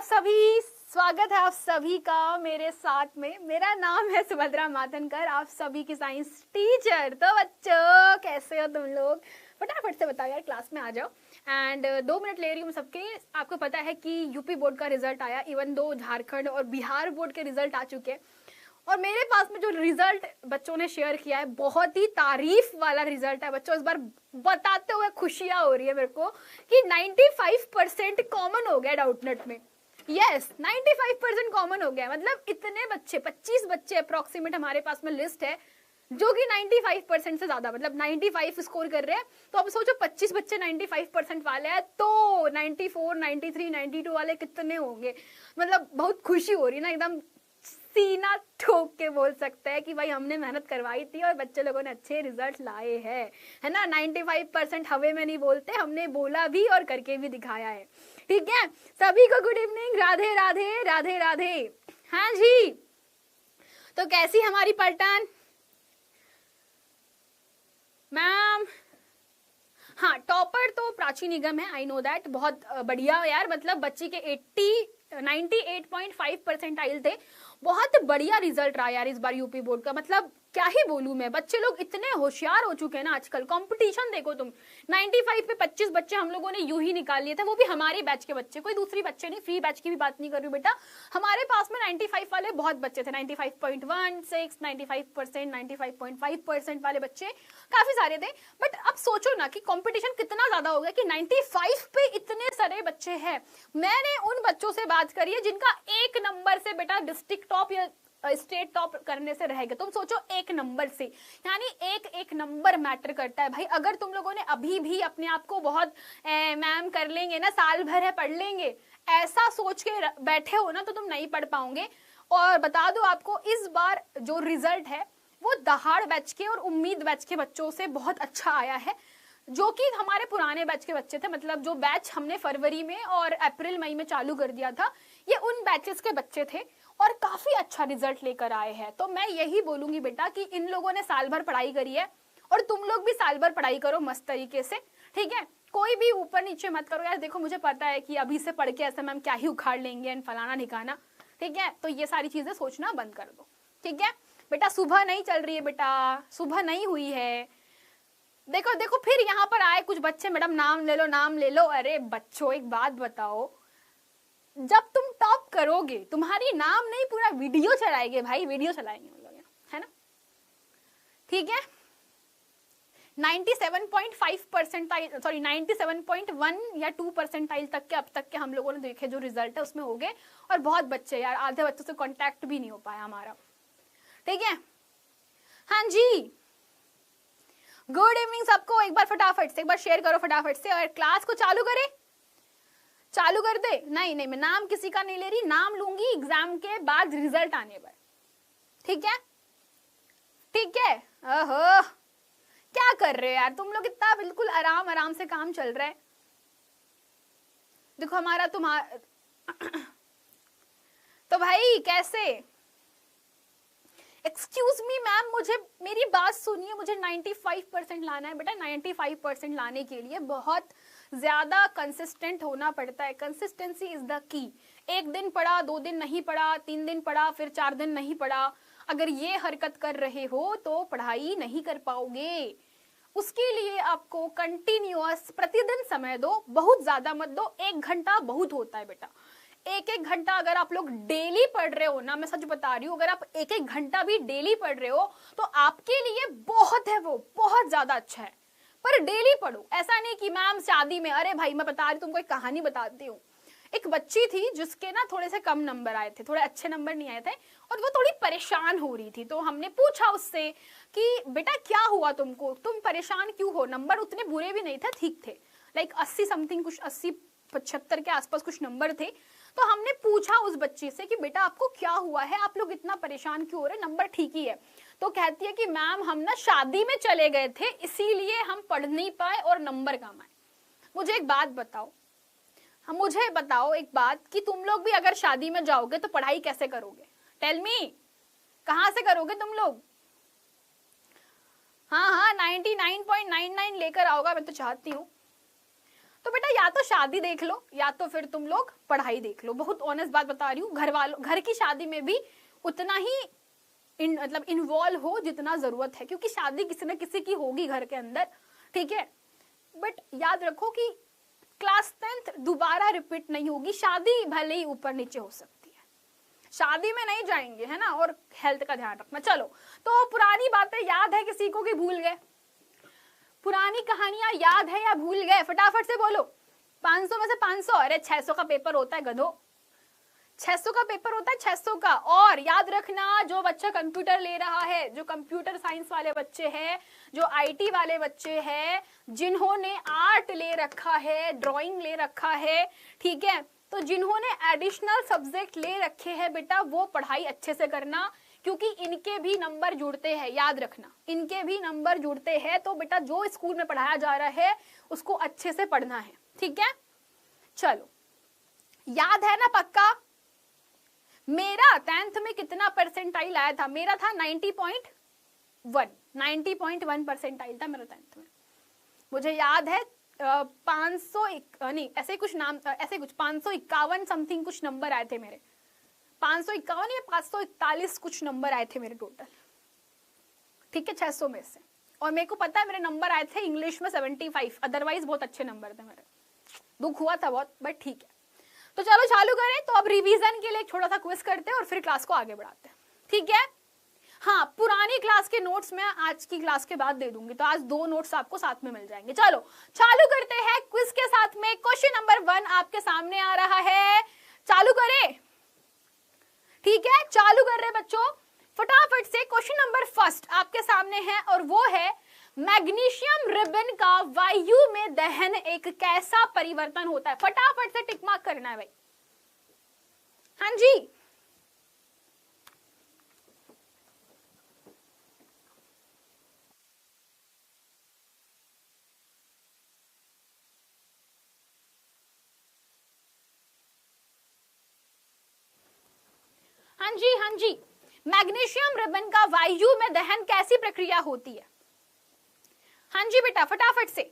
सभी, स्वागत है आप सभी का मेरे साथ में। मेरा नाम है सुभद्रा मातनकर, आप सभी की साइंस टीचर। तो बच्चों कैसे हो तुम लोग? फटाफट से बताओ यार, क्लास में आ जाओ। एंड 2 मिनट ले रही हूँ सबके। आपको पता है कि यूपी बोर्ड का रिजल्ट आया, इवन दो झारखंड और बिहार बोर्ड के रिजल्ट आ चुके हैं। और मेरे पास में जो रिजल्ट बच्चों ने शेयर किया है, बहुत ही तारीफ वाला रिजल्ट है बच्चों। इस बार बताते हुए खुशियां हो रही है मेरे को कि 95% कॉमन हो गया डाउटनेट में। यस, 95% कॉमन हो गया। मतलब इतने बच्चे, 25 बच्चे अप्रोक्सीमेट हमारे पास में लिस्ट है जो कि 95% से ज्यादा, मतलब 95 स्कोर कर रहे हैं। तो अब सोचो 25 बच्चे 95% वाले हैं, तो 94, 93, 92 वाले कितने होंगे। मतलब बहुत खुशी हो रही है ना, एकदम सीना ठोक के बोल सकते हैं कि भाई हमने मेहनत करवाई थी और बच्चे लोगों ने अच्छे रिजल्ट लाए हैं, है ना। 95% हवे में नहीं बोलते, हमने बोला भी और करके भी दिखाया है। ठीक है, सभी को गुड इवनिंग, राधे राधे राधे राधे। हाँ जी, तो कैसी हमारी पलटन मैम? हाँ, टॉपर तो प्राची निगम है, आई नो दैट। बहुत बढ़िया यार, मतलब बच्ची के 98.5 परसेंटाइल थे। बहुत बढ़िया रिजल्ट रहा यार इस बार यूपी बोर्ड का। मतलब क्या ही बोलूं मैं, बच्चे लोग इतने होशियार हो चुके हैं ना आजकल। कंपटीशन देखो तुम, 95 पे 25 बच्चे हम लोगों ने यूं ही निकाल लिए थे, वो भी हमारे बैच के बच्चे, कोई दूसरी बच्चे नहीं। फ्री बैच की भी बात नहीं कर रही हूँ बेटा, हमारे पास में 95 वाले बहुत बच्चे थे। 95.16, 95%, 95.5% वाले बच्चे काफी सारे थे। बट अब सोचो ना कि कंपटीशन कितना ज्यादा हो गया कि 95 पे इतने सारे बच्चे हैं। मैंने उन बच्चों से बात करी है जिनका 1 नंबर से बेटा डिस्ट्रिक्ट टॉप या स्टेट टॉप करने से रह गए। तुम सोचो 1 नंबर से, यानी एक नंबर मैटर करता है भाई। अगर तुम लोगों ने अभी भी अपने आप को बहुत मैम कर लेंगे ना, साल भर है पढ़ लेंगे, ऐसा सोच के बैठे हो ना, तो तुम नहीं पढ़ पाओगे। और बता दो आपको, इस बार जो रिजल्ट है वो दहाड़ बैच के और उम्मीद बैच के बच्चों से बहुत अच्छा आया है, जो कि हमारे पुराने बैच के बच्चे थे। मतलब जो बैच हमने फरवरी में और अप्रैल मई में चालू कर दिया था, ये उन बैचेस के बच्चे थे और काफी अच्छा रिजल्ट लेकर आए हैं। तो मैं यही बोलूंगी बेटा कि इन लोगों ने साल भर पढ़ाई करी है और तुम लोग भी साल भर पढ़ाई करो मस्त तरीके से। ठीक है, कोई भी ऊपर नीचे मत करो यार। देखो मुझे पता है कि अभी से पढ़ के ऐसा मैम क्या ही उखाड़ लेंगे एंड फलाना ठिकाना। ठीक है, तो ये सारी चीजें सोचना बंद कर दो। ठीक है बेटा, सुबह नहीं चल रही है बेटा, सुबह नहीं हुई है। देखो देखो, फिर यहाँ पर आए कुछ बच्चे, मैडम नाम ले लो नाम ले लो। अरे बच्चों एक बात बताओ, जब तुम टॉप करोगे, तुम्हारी नाम नहीं पूरा वीडियो चलाएंगे भाई, वीडियो चलाएंगे हम लोग, है ना। ठीक है, 97.5 परसेंटाइल, सॉरी 97.1 या 2 परसेंटाइल तक के अब तक के हम लोगों ने देखे जो रिजल्ट है उसमें हो गए। और बहुत बच्चे यार, आधे बच्चों से कांटेक्ट भी नहीं हो पाया हमारा। ठीक है, हाँ जी, गुड इवनिंग सबको। एक बार फटाफट से, एक बार शेयर करो फटाफट से और क्लास को चालू करे, चालू कर दे। नहीं नहीं, मैं नाम किसी का नहीं ले रही, नाम लूंगी एग्जाम के बाद रिजल्ट आने पर। ठीक है, ठीक है। ओहो, क्या कर रहे हो यार तुम लोग, इतना बिल्कुल आराम आराम से काम चल रहा है। देखो हमारा तुम्हारा तो भाई कैसे, एक्सक्यूज मी मैम, मुझे मेरी बात सुनिए, मुझे 95% लाना है बेटा। 95% लाने के लिए बहुत ज्यादा कंसिस्टेंट होना पड़ता है। Consistency is the key. एक दिन पढ़ा, 2 दिन नहीं पढ़ा, 3 दिन पढ़ा, फिर 4 दिन नहीं पढ़ा, अगर ये हरकत कर रहे हो तो पढ़ाई नहीं कर पाओगे। उसके लिए आपको कंटिन्यूअस प्रतिदिन समय दो, बहुत ज्यादा मत दो। 1 घंटा बहुत होता है बेटा। 1 घंटा अगर आप लोग डेली पढ़ रहे हो ना, मैं सच बता रही हूँ, अगर आप 1 घंटा भी डेली पढ़ रहे हो तो आपके लिए बहुत है, वो बहुत ज्यादा अच्छा है। पर डेली पढ़ो, ऐसा नहीं कि मैम शादी में। अरे भाई मैं बता रही, तुमको एक कहानी बताती हूँ। एक बच्ची थी जिसके ना थोड़े से कम नंबर आए थे, थोड़े अच्छे नंबर नहीं आए थे, और वो थोड़ी परेशान हो रही थी। तो हमने पूछा उससे कि बेटा क्या हुआ तुमको, तुम परेशान क्यों हो? नंबर उतने बुरे भी नहीं थे, ठीक थे, लाइक 80 समथिंग, कुछ 80-75 के आसपास कुछ नंबर थे। तो हमने पूछा उस बच्ची से कि बेटा आपको क्या हुआ है, आप लोग इतना परेशान क्यों हो रहे, नंबर ठीक ही है। तो कहती है कि मैम हम ना शादी में चले गए थे, इसीलिए हम पढ़ नहीं पाए और नंबर कम आए। मुझे एक बात बताओ, मुझे बताओ एक बात, कि तुम लोग भी अगर शादी में जाओगे तो पढ़ाई कैसे करोगे? टेल मी, कहां से करोगे तुम लोग? हाँ हाँ, 99.99 लेकर आओगा, मैं तो चाहती हूँ। तो बेटा या तो शादी देख लो या तो फिर तुम लोग पढ़ाई देख लो। बहुत ऑनेस्ट बात बता रही हूँ, घर की शादी में भी उतना ही मतलब इन्वॉल्व हो जितना जरूरत है, क्योंकि शादी किसी न किसी की होगी घर के अंदर, ठीक है। बट याद रखो कि क्लास 10th दोबारा रिपीट नहीं होगी, शादी भले ही ऊपर नीचे हो सकती है, शादी में नहीं जाएंगे, है ना। और हेल्थ का ध्यान रखना। चलो, तो पुरानी बातें याद है किसी को कि भूल गए? पुरानी कहानियां याद है या भूल गए? फटाफट से बोलो। 500 में से 500, अरे 600 का पेपर होता है गधो, 600 का पेपर होता है, 600 का। और याद रखना, जो बच्चा कंप्यूटर ले रहा है, जो कंप्यूटर साइंस वाले बच्चे हैं, जो आईटी वाले बच्चे हैं, जिन्होंने आर्ट ले रखा है, ड्राइंग ले रखा है, ठीक है, तो जिन्होंने एडिशनल सब्जेक्ट ले रखे हैं बेटा, वो पढ़ाई अच्छे से करना, क्योंकि इनके भी नंबर जुड़ते हैं। याद रखना, इनके भी नंबर जुड़ते हैं। तो बेटा जो स्कूल में पढ़ाया जा रहा है उसको अच्छे से पढ़ना है, ठीक है। चलो, याद है ना पक्का? मेरा 10th में कितना परसेंटाइल आया था? मेरा था 90.1 परसेंटाइल था मेरा 10th में। मुझे याद है 500 नहीं ऐसे कुछ नाम, ऐसे कुछ 551 समथिंग कुछ नंबर आए थे मेरे, 551 या 541 कुछ नंबर आए थे मेरे टोटल, ठीक है, 600 में से। और मेरे को पता है मेरे नंबर आए थे इंग्लिश में 75, अदरवाइज बहुत अच्छे नंबर थे मेरे। दुख हुआ था बहुत, बट ठीक है। तो चलो चालू करें। तो अब रिवीजन के लिए एक छोटा सा क्विज करते हैं और फिर क्लास को आगे बढ़ाते हैं, ठीक है। हाँ, पुरानी क्लास के नोट्स मैं आज की क्लास के बाद दे दूंगी, तो आज 2 नोट्स आपको साथ में मिल जाएंगे। चलो चालू करते हैं क्विज के साथ में। क्वेश्चन नंबर 1 आपके सामने आ रहा है, चालू करें, ठीक है, चालू कर रहे बच्चों फटाफट से। क्वेश्चन नंबर 1 आपके सामने है और वो है, मैग्नीशियम रिबन का वायु में दहन एक कैसा परिवर्तन होता है? फटाफट से टिक मार्क करना है भाई। हाँ जी, हाँ जी, हाँ जी, मैग्नीशियम रिबन का वायु में दहन कैसी प्रक्रिया होती है? हाँ जी बेटा फटाफट से।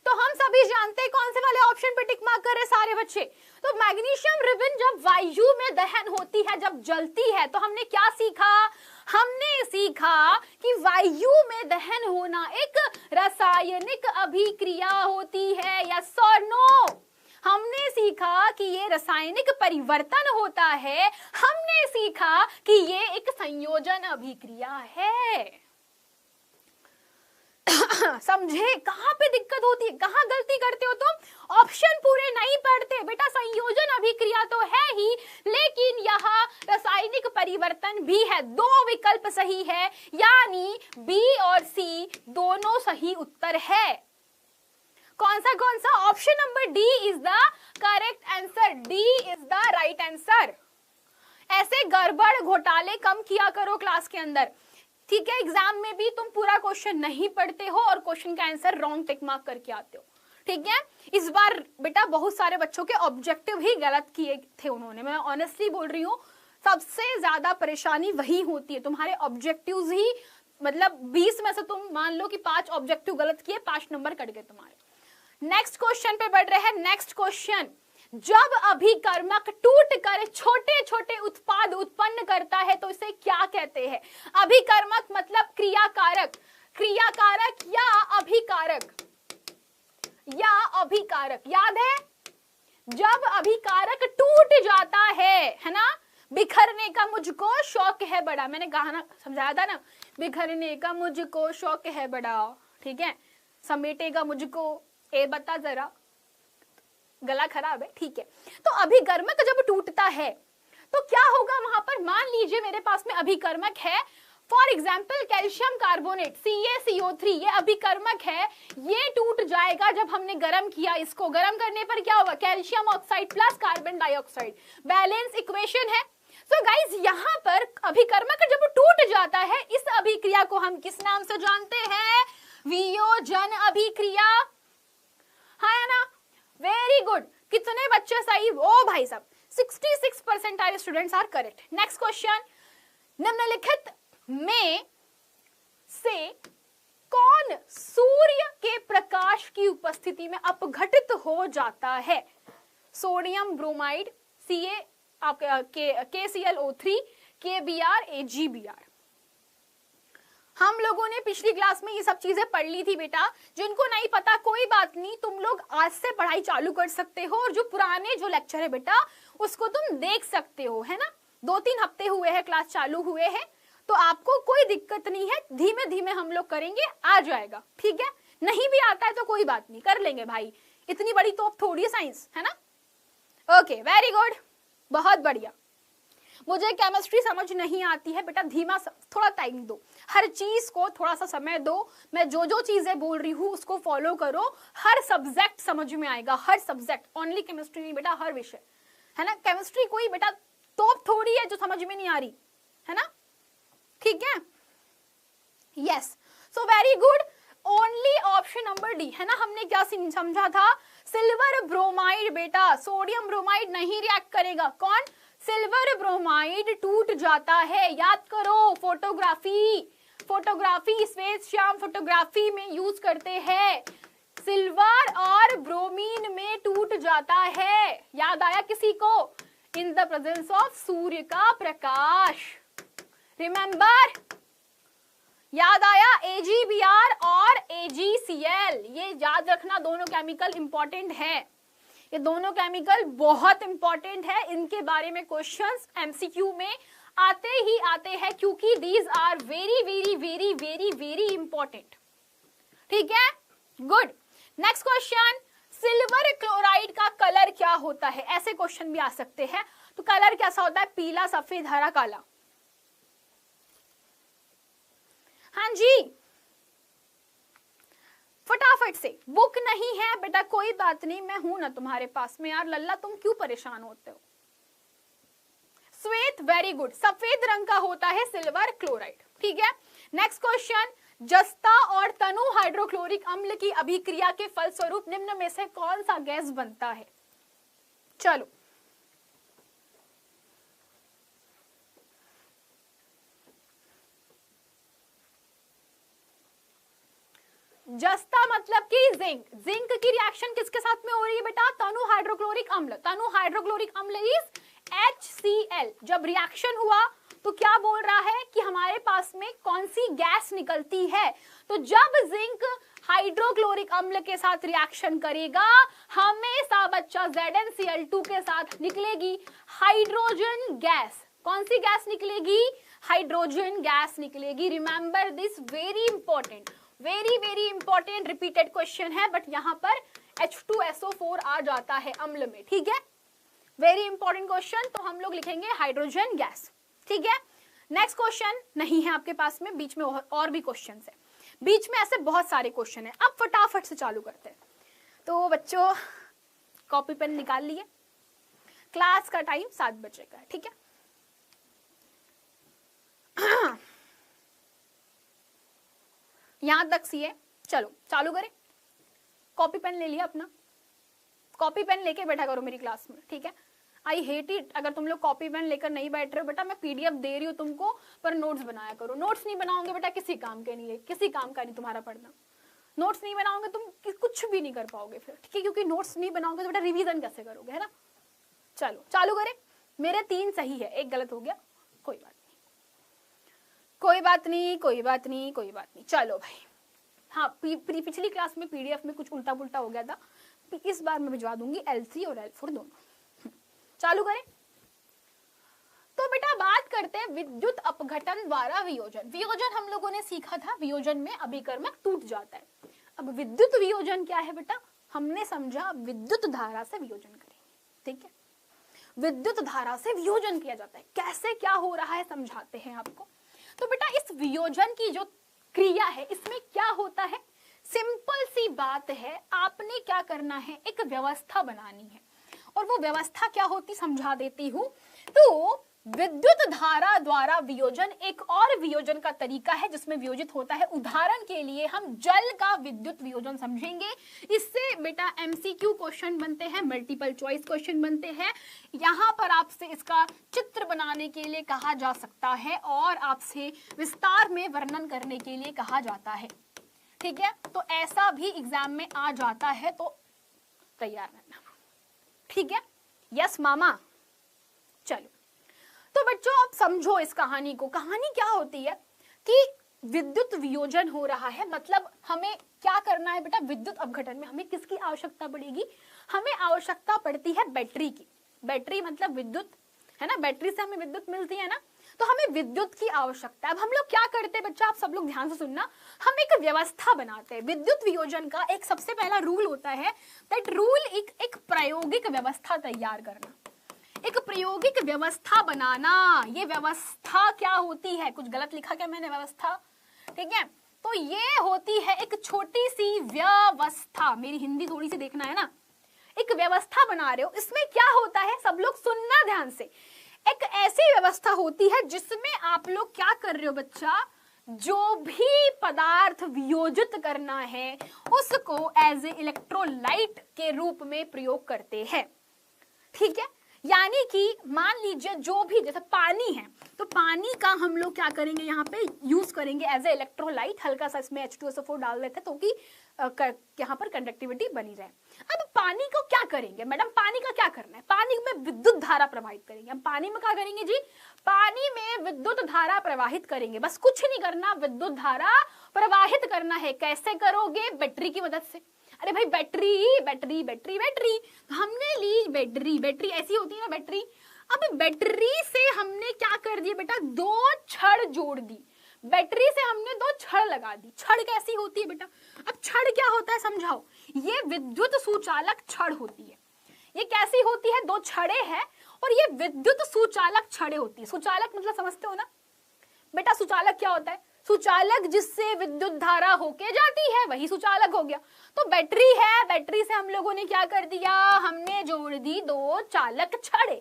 तो हम सभी जानते हैं कौन से वाले ऑप्शन पे टिक मार्क कर रहे सारे बच्चे। तो मैग्नीशियम रिबन जब वायु में दहन होती है, जब जलती है, तो हमने क्या सीखा? हमने सीखा कि वायु में दहन होना एक रासायनिक अभिक्रिया होती है, यस और नो? हमने सीखा कि ये रासायनिक परिवर्तन होता है, हमने सीखा कि ये एक संयोजन अभिक्रिया है। समझे कहां पे दिक्कत होती है, कहां गलती करते हो तुम? ऑप्शन पूरे नहीं पढ़ते बेटा। संयोजन अभिक्रिया तो है ही, लेकिन यहाँ रासायनिक परिवर्तन भी है। 2 विकल्प सही है, यानी बी और सी दोनों सही उत्तर है। कौन सा? Option number D is the correct answer. D is the right answer. ऐसे गड़बड़ घोटाले कम किया करो क्लास के अंदर, ठीक है। एग्जाम में भी तुम पूरा क्वेश्चन नहीं पढ़ते हो और क्वेश्चन का आंसर रॉन्ग टिक मार्क करके आते हो, ठीक है। इस बार बेटा बहुत सारे बच्चों के ऑब्जेक्टिव ही गलत किए थे उन्होंने, मैं ऑनेस्टली बोल रही हूँ। सबसे ज्यादा परेशानी वही होती है, तुम्हारे ऑब्जेक्टिव्स ही, मतलब 20 में से तुम मान लो कि 5 ऑब्जेक्टिव गलत किए, 5 नंबर कट गए तुम्हारे। नेक्स्ट क्वेश्चन पे बढ़ रहे हैं। नेक्स्ट क्वेश्चन, जब अभिकर्मक टूटकर छोटे छोटे उत्पाद उत्पन्न करता है तो इसे क्या कहते हैं? अभिकर्मक मतलब क्रियाकारक, क्रियाकारक या अभिकारक, या अभिकारक। याद है, जब अभिकारक टूट जाता है ना, बिखरने का मुझको शौक है बड़ा, मैंने कहा ना, समझाया था ना, बिखरने का मुझको शौक है बड़ा, ठीक है, समेटेगा मुझको, ए बता जरा, गला खराब है, ठीक है। तो अभिकर्मक जब टूटता है तो क्या होगा वहां पर? मान लीजिए मेरे पास में अभिकर्मक है, for example calcium carbonate CaCO3, ये अभिकर्मक है, ये टूट जाएगा जब हमने गर्म किया। इसको गर्म करने पर क्या होगा? Calcium oxide plus carbon dioxide, balance equation है। सो गाइज यहाँ पर अभिकर्मक जब टूट जाता है, इस अभिक्रिया को हम किस नाम से जानते हैं? वियोजन अभिक्रिया, है ना। वेरी गुड, कितने बच्चे सही? ओ भाई साहब 66% students are correct. Next question, निम्नलिखित में से कौन सूर्य के प्रकाश की उपस्थिति में अपघटित हो जाता है? Sodium bromide, Ca KClO3, KBr, AgBr। हम लोगों ने पिछली क्लास में ये सब चीजें पढ़ ली थी बेटा। जिनको नहीं पता कोई बात नहीं, तुम लोग आज से पढ़ाई चालू कर सकते हो और जो पुराने जो लेक्चर है बेटा उसको तुम देख सकते हो, है ना। 2-3 हफ्ते हुए हैं क्लास चालू हुए हैं, तो आपको कोई दिक्कत नहीं है, धीमे धीमे हम लोग करेंगे, आ जाएगा, ठीक है। नहीं भी आता है तो कोई बात नहीं, कर लेंगे भाई, इतनी बड़ी तोप थोड़ी है साइंस, है ना। ओके, वेरी गुड, बहुत बढ़िया। मुझे केमिस्ट्री समझ नहीं आती है बेटा, धीमा थोड़ा टाइम दो, हर चीज को थोड़ा सा समय दो। मैं जो जो चीजें बोल रही हूँ उसको फॉलो करो, हर सब्जेक्ट समझ में आएगा, हर सब्जेक्ट, ओनली केमिस्ट्री नहीं बेटा, हर विषय, है ना। केमिस्ट्री कोई बेटा तोप थोड़ी है जो समझ में नहीं आ रही, है ना, ठीक है। Yes, so very good, only option number D, है ना। हमने क्या समझा था? सिल्वर ब्रोमाइड बेटा, सोडियम ब्रोमाइड नहीं रिएक्ट करेगा। कौन? सिल्वर ब्रोमाइड टूट जाता है, याद करो। फोटोग्राफी श्वेत श्याम फोटोग्राफी में यूज करते हैं, सिल्वर और ब्रोमीन में टूट जाता है। याद आया किसी को? इन द प्रेजेंस ऑफ सूर्य का प्रकाश, रिमेंबर, याद आया। AgBr और AgCl, ये याद रखना, दोनों केमिकल इंपॉर्टेंट है, ये दोनों केमिकल बहुत इंपॉर्टेंट है। इनके बारे में क्वेश्चंस MCQ में आते ही आते हैं, क्योंकि these are very very very very very important, ठीक है। Good, next question, silver chloride का कलर क्या होता है? ऐसे क्वेश्चन भी आ सकते हैं। तो कलर कैसा होता है? पीला, सफेद, हरा, काला। हाँ जी, फटाफट से। बुक नहीं है बेटा, कोई बात नहीं, मैं हूं ना तुम्हारे पास में यार। लल्ला तुम क्यों परेशान होते हो? श्वेत, वेरी गुड, सफेद रंग का होता है सिल्वर क्लोराइड, ठीक है। नेक्स्ट क्वेश्चन, जस्ता और तनु हाइड्रोक्लोरिक अम्ल की अभिक्रिया के फलस्वरूप निम्न में से कौन सा गैस बनता है? चलो, जस्ता मतलब कि जिंक। जिंक की रिएक्शन किसके साथ में हो रही है बेटा? तनु हाइड्रोक्लोरिक अम्ल। तनु हाइड्रोक्लोरिक अम्ल इज HCl। जब रिएक्शन हुआ तो क्या बोल रहा है कि हमारे पास में कौन सी गैस निकलती है? तो जब जिंक हाइड्रोक्लोरिक अम्ल के साथ रिएक्शन करेगा, हमेशा बच्चा ZnCl2 के साथ निकलेगी हाइड्रोजन गैस। कौन सी गैस निकलेगी? हाइड्रोजन गैस निकलेगी। Remember this, very important, very very important, repeated question है, बट यहाँ पर H2SO4 आ जाता है अम्ल में, ठीक है। वेरी इंपॉर्टेंट क्वेश्चन, तो हम लोग लिखेंगे हाइड्रोजन गैस, ठीक है। नेक्स्ट क्वेश्चन नहीं है आपके पास में, बीच में और भी क्वेश्चन है, बीच में ऐसे बहुत सारे क्वेश्चन है। अब फटाफट से चालू करते हैं। तो बच्चों, कॉपी पेन निकाल लिए, क्लास का टाइम 7 बजे का है, ठीक है। यहां तक सीए, चलो चालू करें। कॉपी पेन ले लिया अपना, कॉपी पेन लेके बैठा करो मेरी क्लास में, ठीक है। आई हेट इट अगर तुम लोग कॉपी पेन लेकर नहीं बैठ रहे हो बेटा। मैं PDF दे रही हूँ तुमको, पर नोट्स बनाया करो। नोट्स नहीं बनाओगे बेटा किसी काम के नहीं है, किसी काम का नहीं तुम्हारा पढ़ना। नोट्स नहीं बनाओगे तुम कुछ भी नहीं कर पाओगे फिर, ठीक है, क्योंकि नोट्स नहीं बनाओगे तो बेटा रिवीजन कैसे करोगे, है ना। चलो चालू करें। मेरे 3 सही है, 1 गलत हो गया, कोई बात नहीं, कोई बात नहीं, कोई बात नहीं, कोई बात नहीं। चलो भाई, हाँ, पिछली क्लास में PDF में कुछ उल्टा पुल्टा हो गया था, इस बार मैं भिजवा दूंगी L3 और L4 दोनों। चालू करें। तो बेटा बात करते हैं विद्युत अपघटन द्वारा वियोजन। वियोजन हम लोगों ने सीखा था, वियोजन में अभिकर्मक टूट जाता है। अब विद्युत वियोजन क्या है बेटा? हमने समझा विद्युत धारा से वियोजन करेंगे, ठीक है। विद्युत धारा से वियोजन किया जाता है, कैसे क्या हो रहा है समझाते हैं आपको। तो बेटा इस वियोजन की जो क्रिया है, इसमें क्या होता है? सिंपल सी बात है, आपने क्या करना है, एक व्यवस्था बनानी है। और वो व्यवस्था क्या होती समझा देती हूं। तो विद्युत धारा द्वारा वियोजन एक और वियोजन का तरीका है जिसमें वियोजित होता है। उदाहरण के लिए हम जल का विद्युत वियोजन समझेंगे। इससे बेटा MCQ क्वेश्चन बनते हैं, मल्टीपल चॉइस क्वेश्चन बनते हैं। यहाँ पर आपसे इसका चित्र बनाने के लिए कहा जा सकता है और आपसे विस्तार में वर्णन करने के लिए कहा जाता है। ठीक है, तो ऐसा भी एग्जाम में आ जाता है, तो तैयार रहना, ठीक है। यस मामा। चलो, तो बच्चों आप समझो इस कहानी को। कहानी क्या होती है कि विद्युत वियोजन हो रहा है, मतलब हमें क्या करना है बेटा, विद्युत अपघटन में हमें किसकी आवश्यकता पड़ेगी, हमें आवश्यकता पड़ती है बैटरी की। बैटरी मतलब विद्युत, है ना, बैटरी से हमें विद्युत मिलती है ना, तो हमें विद्युत की आवश्यकता है। अब हम लोग क्या करते हैं बच्चा, आप सब लोग ध्यान से सुनना, हम एक व्यवस्था बनाते हैं। विद्युत वियोजन का एक सबसे पहला रूल होता है, दैट रूल एक प्रायोगिक व्यवस्था तैयार करना, एक प्रायोगिक व्यवस्था बनाना। ये व्यवस्था क्या होती है, कुछ गलत लिखा क्या मैंने, व्यवस्था, ठीक है, तो ये होती है एक छोटी सी व्यवस्था। मेरी हिंदी थोड़ी सी देखना है ना, एक व्यवस्था बना रहे हो, इसमें क्या होता है, सब लोग सुनना ध्यान से। एक ऐसी व्यवस्था होती है जिसमें आप लोग क्या कर रहे हो बच्चा, जो भी पदार्थ वियोजित करना है उसको एज ए इलेक्ट्रोलाइट के रूप में प्रयोग करते हैं, ठीक है। यानी कि मान लीजिए जो भी, जैसे पानी है, तो पानी का हम लोग क्या करेंगे, यहाँ पे यूज करेंगे एज ए इलेक्ट्रोलाइट, हल्का सा इसमें H2SO4 डाल देते हैं तो कि यहाँ पर कंडक्टिविटी बनी रहे। अब पानी को क्या करेंगे मैडम, पानी का क्या करना है, पानी में विद्युत धारा प्रवाहित करेंगे। हम पानी में क्या करेंगे जी, पानी में विद्युत धारा प्रवाहित करेंगे, बस कुछ नहीं करना, विद्युत धारा प्रवाहित करना है। कैसे करोगे, बैटरी की मदद से। अरे भाई बैटरी बैटरी बैटरी बैटरी, हमने ली बैटरी, बैटरी ऐसी होती है ना बैटरी। अब बैटरी से हमने क्या कर दिया बेटा, दो छड़ जोड़ दी, बैटरी से हमने दो छड़ लगा दी। छड़ कैसी होती है बेटा, अब छड़ क्या होता है समझाओ, ये विद्युत सुचालक छड़ होती है। ये कैसी होती है, दो छड़े हैं और ये विद्युत सुचालक छड़े होती है। सुचालक मतलब समझते हो ना बेटा, सुचालक क्या होता है, सुचालक जिससे विद्युत धारा होके जाती है वही सुचालक हो गया। तो बैटरी है, बैटरी से हम लोगों ने क्या कर दिया, हमने जोड़ दी दो चालक छड़े।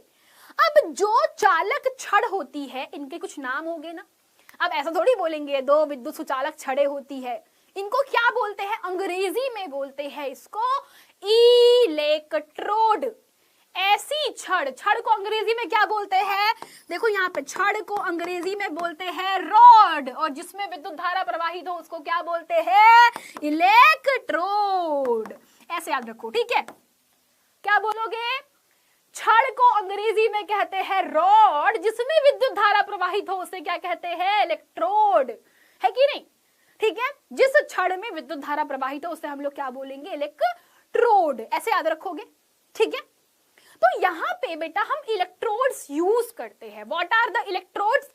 अब जो चालक छड़ होती है, इनके कुछ नाम होंगे ना। अब ऐसा थोड़ी बोलेंगे दो विद्युत सुचालक छड़े होती है, इनको क्या बोलते हैं, अंग्रेजी में बोलते हैं इसको इलेक्ट्रोड। ऐसी छड़, छड़ को अंग्रेजी में क्या बोलते हैं, देखो यहाँ पे, छड़ को अंग्रेजी में बोलते हैं रॉड, और जिसमें विद्युत धारा प्रवाहित हो उसको क्या बोलते हैं, इलेक्ट्रोड। ऐसे याद रखो, ठीक है। क्या बोलोगे, छड़ को अंग्रेजी में कहते हैं रॉड, जिसमें विद्युत धारा प्रवाहित हो उसे क्या कहते हैं, इलेक्ट्रोड, है कि नहीं, ठीक है। जिस छड़ में विद्युत धारा प्रवाहित हो उसे हम लोग क्या बोलेंगे, इलेक्ट्रोड। ऐसे याद रखोगे, ठीक है। तो यहाँ पे बेटा हम इलेक्ट्रोड्स यूज करते हैं। व्हाट आर द इलेक्ट्रोड्स,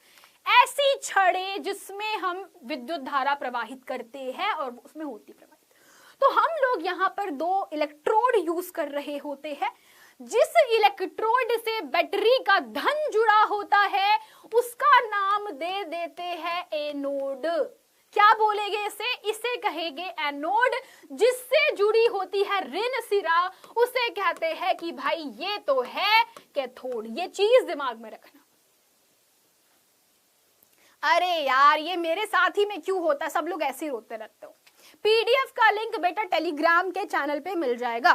ऐसी छड़े जिसमें हम विद्युत धारा प्रवाहित करते हैं और उसमें होती प्रवाहित। तो हम लोग यहाँ पर दो इलेक्ट्रोड यूज कर रहे होते हैं। जिस इलेक्ट्रोड से बैटरी का धन जुड़ा होता है उसका नाम दे देते हैं एनोड। क्या बोलेंगे इसे, इसे कहेंगे एनोड। जिससे जुड़ी होती है ऋण सिरा उसे कहते हैं कि भाई ये तो है कैथोड। ये चीज दिमाग में रखना। अरे यार ये मेरे साथ ही में क्यों होता है, सब लोग ऐसे ही रोते रहते हो। पीडीएफ का लिंक बेटा टेलीग्राम के चैनल पे मिल जाएगा।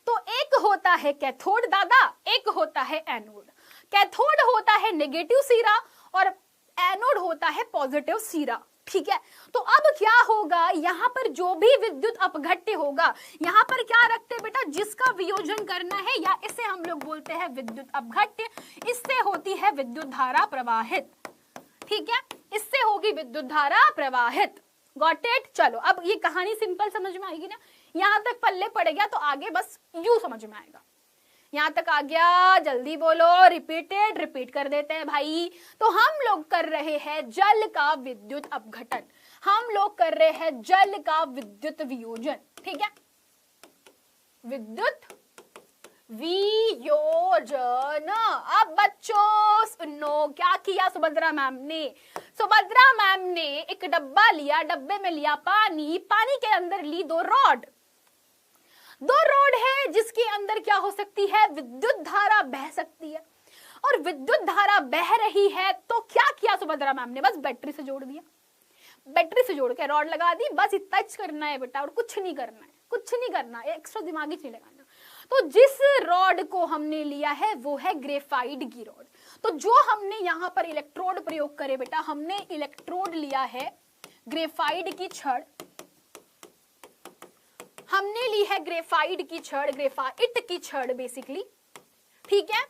तो एक होता है कैथोड दादा, एक होता है एनोड। कैथोड होता है नेगेटिव सिरा और एनोड होता है पॉजिटिव सिरा, ठीक है। तो अब क्या होगा, यहाँ पर जो भी विद्युत अपघट्य होगा, यहाँ पर क्या रखते हैं बेटा, जिसका वियोजन करना है, या इसे हम लोग बोलते हैं विद्युत अपघट्य। इससे होती है विद्युत धारा प्रवाहित, ठीक है, इससे होगी विद्युत धारा प्रवाहित। Got it. चलो अब ये कहानी सिंपल समझ में आएगी ना, यहाँ तक पल्ले पड़ गया तो आगे बस यूं समझ में आएगा। यहाँ तक आ गया, जल्दी बोलो, रिपीटेड, रिपीट कर देते हैं भाई। तो हम लोग कर रहे हैं जल का विद्युत अपघटन, हम लोग कर रहे हैं जल का विद्युत वियोजन, ठीक है, विद्युत वियोजन। अब बच्चों सुनो क्या किया सुभद्रा मैम ने। सुभद्रा मैम ने एक डब्बा लिया, डब्बे में लिया पानी, पानी के अंदर ली दो रॉड। दो रॉड है जिसके अंदर क्या हो सकती है, विद्युत धारा बह सकती है। और विद्युत धारा बह रही है तो क्या किया सुभद्रा मैम ने, बस बैटरी से जोड़ दिया। बैटरी से जोड़ के रॉड लगा दी, बस इतना ही करना है बेटा और कुछ नहीं करना है, कुछ नहीं करना है, एक्स्ट्रा दिमाग ही नहीं लगाना। तो जिस रॉड को हमने लिया है वो है ग्रेफाइट की रॉड। तो जो हमने यहाँ पर इलेक्ट्रोड प्रयोग करे बेटा, हमने इलेक्ट्रोड लिया है ग्रेफाइट की छड़, हमने ली है ग्रेफाइट की छड़, ग्रेफाइट की छड़ बेसिकली, ठीक है।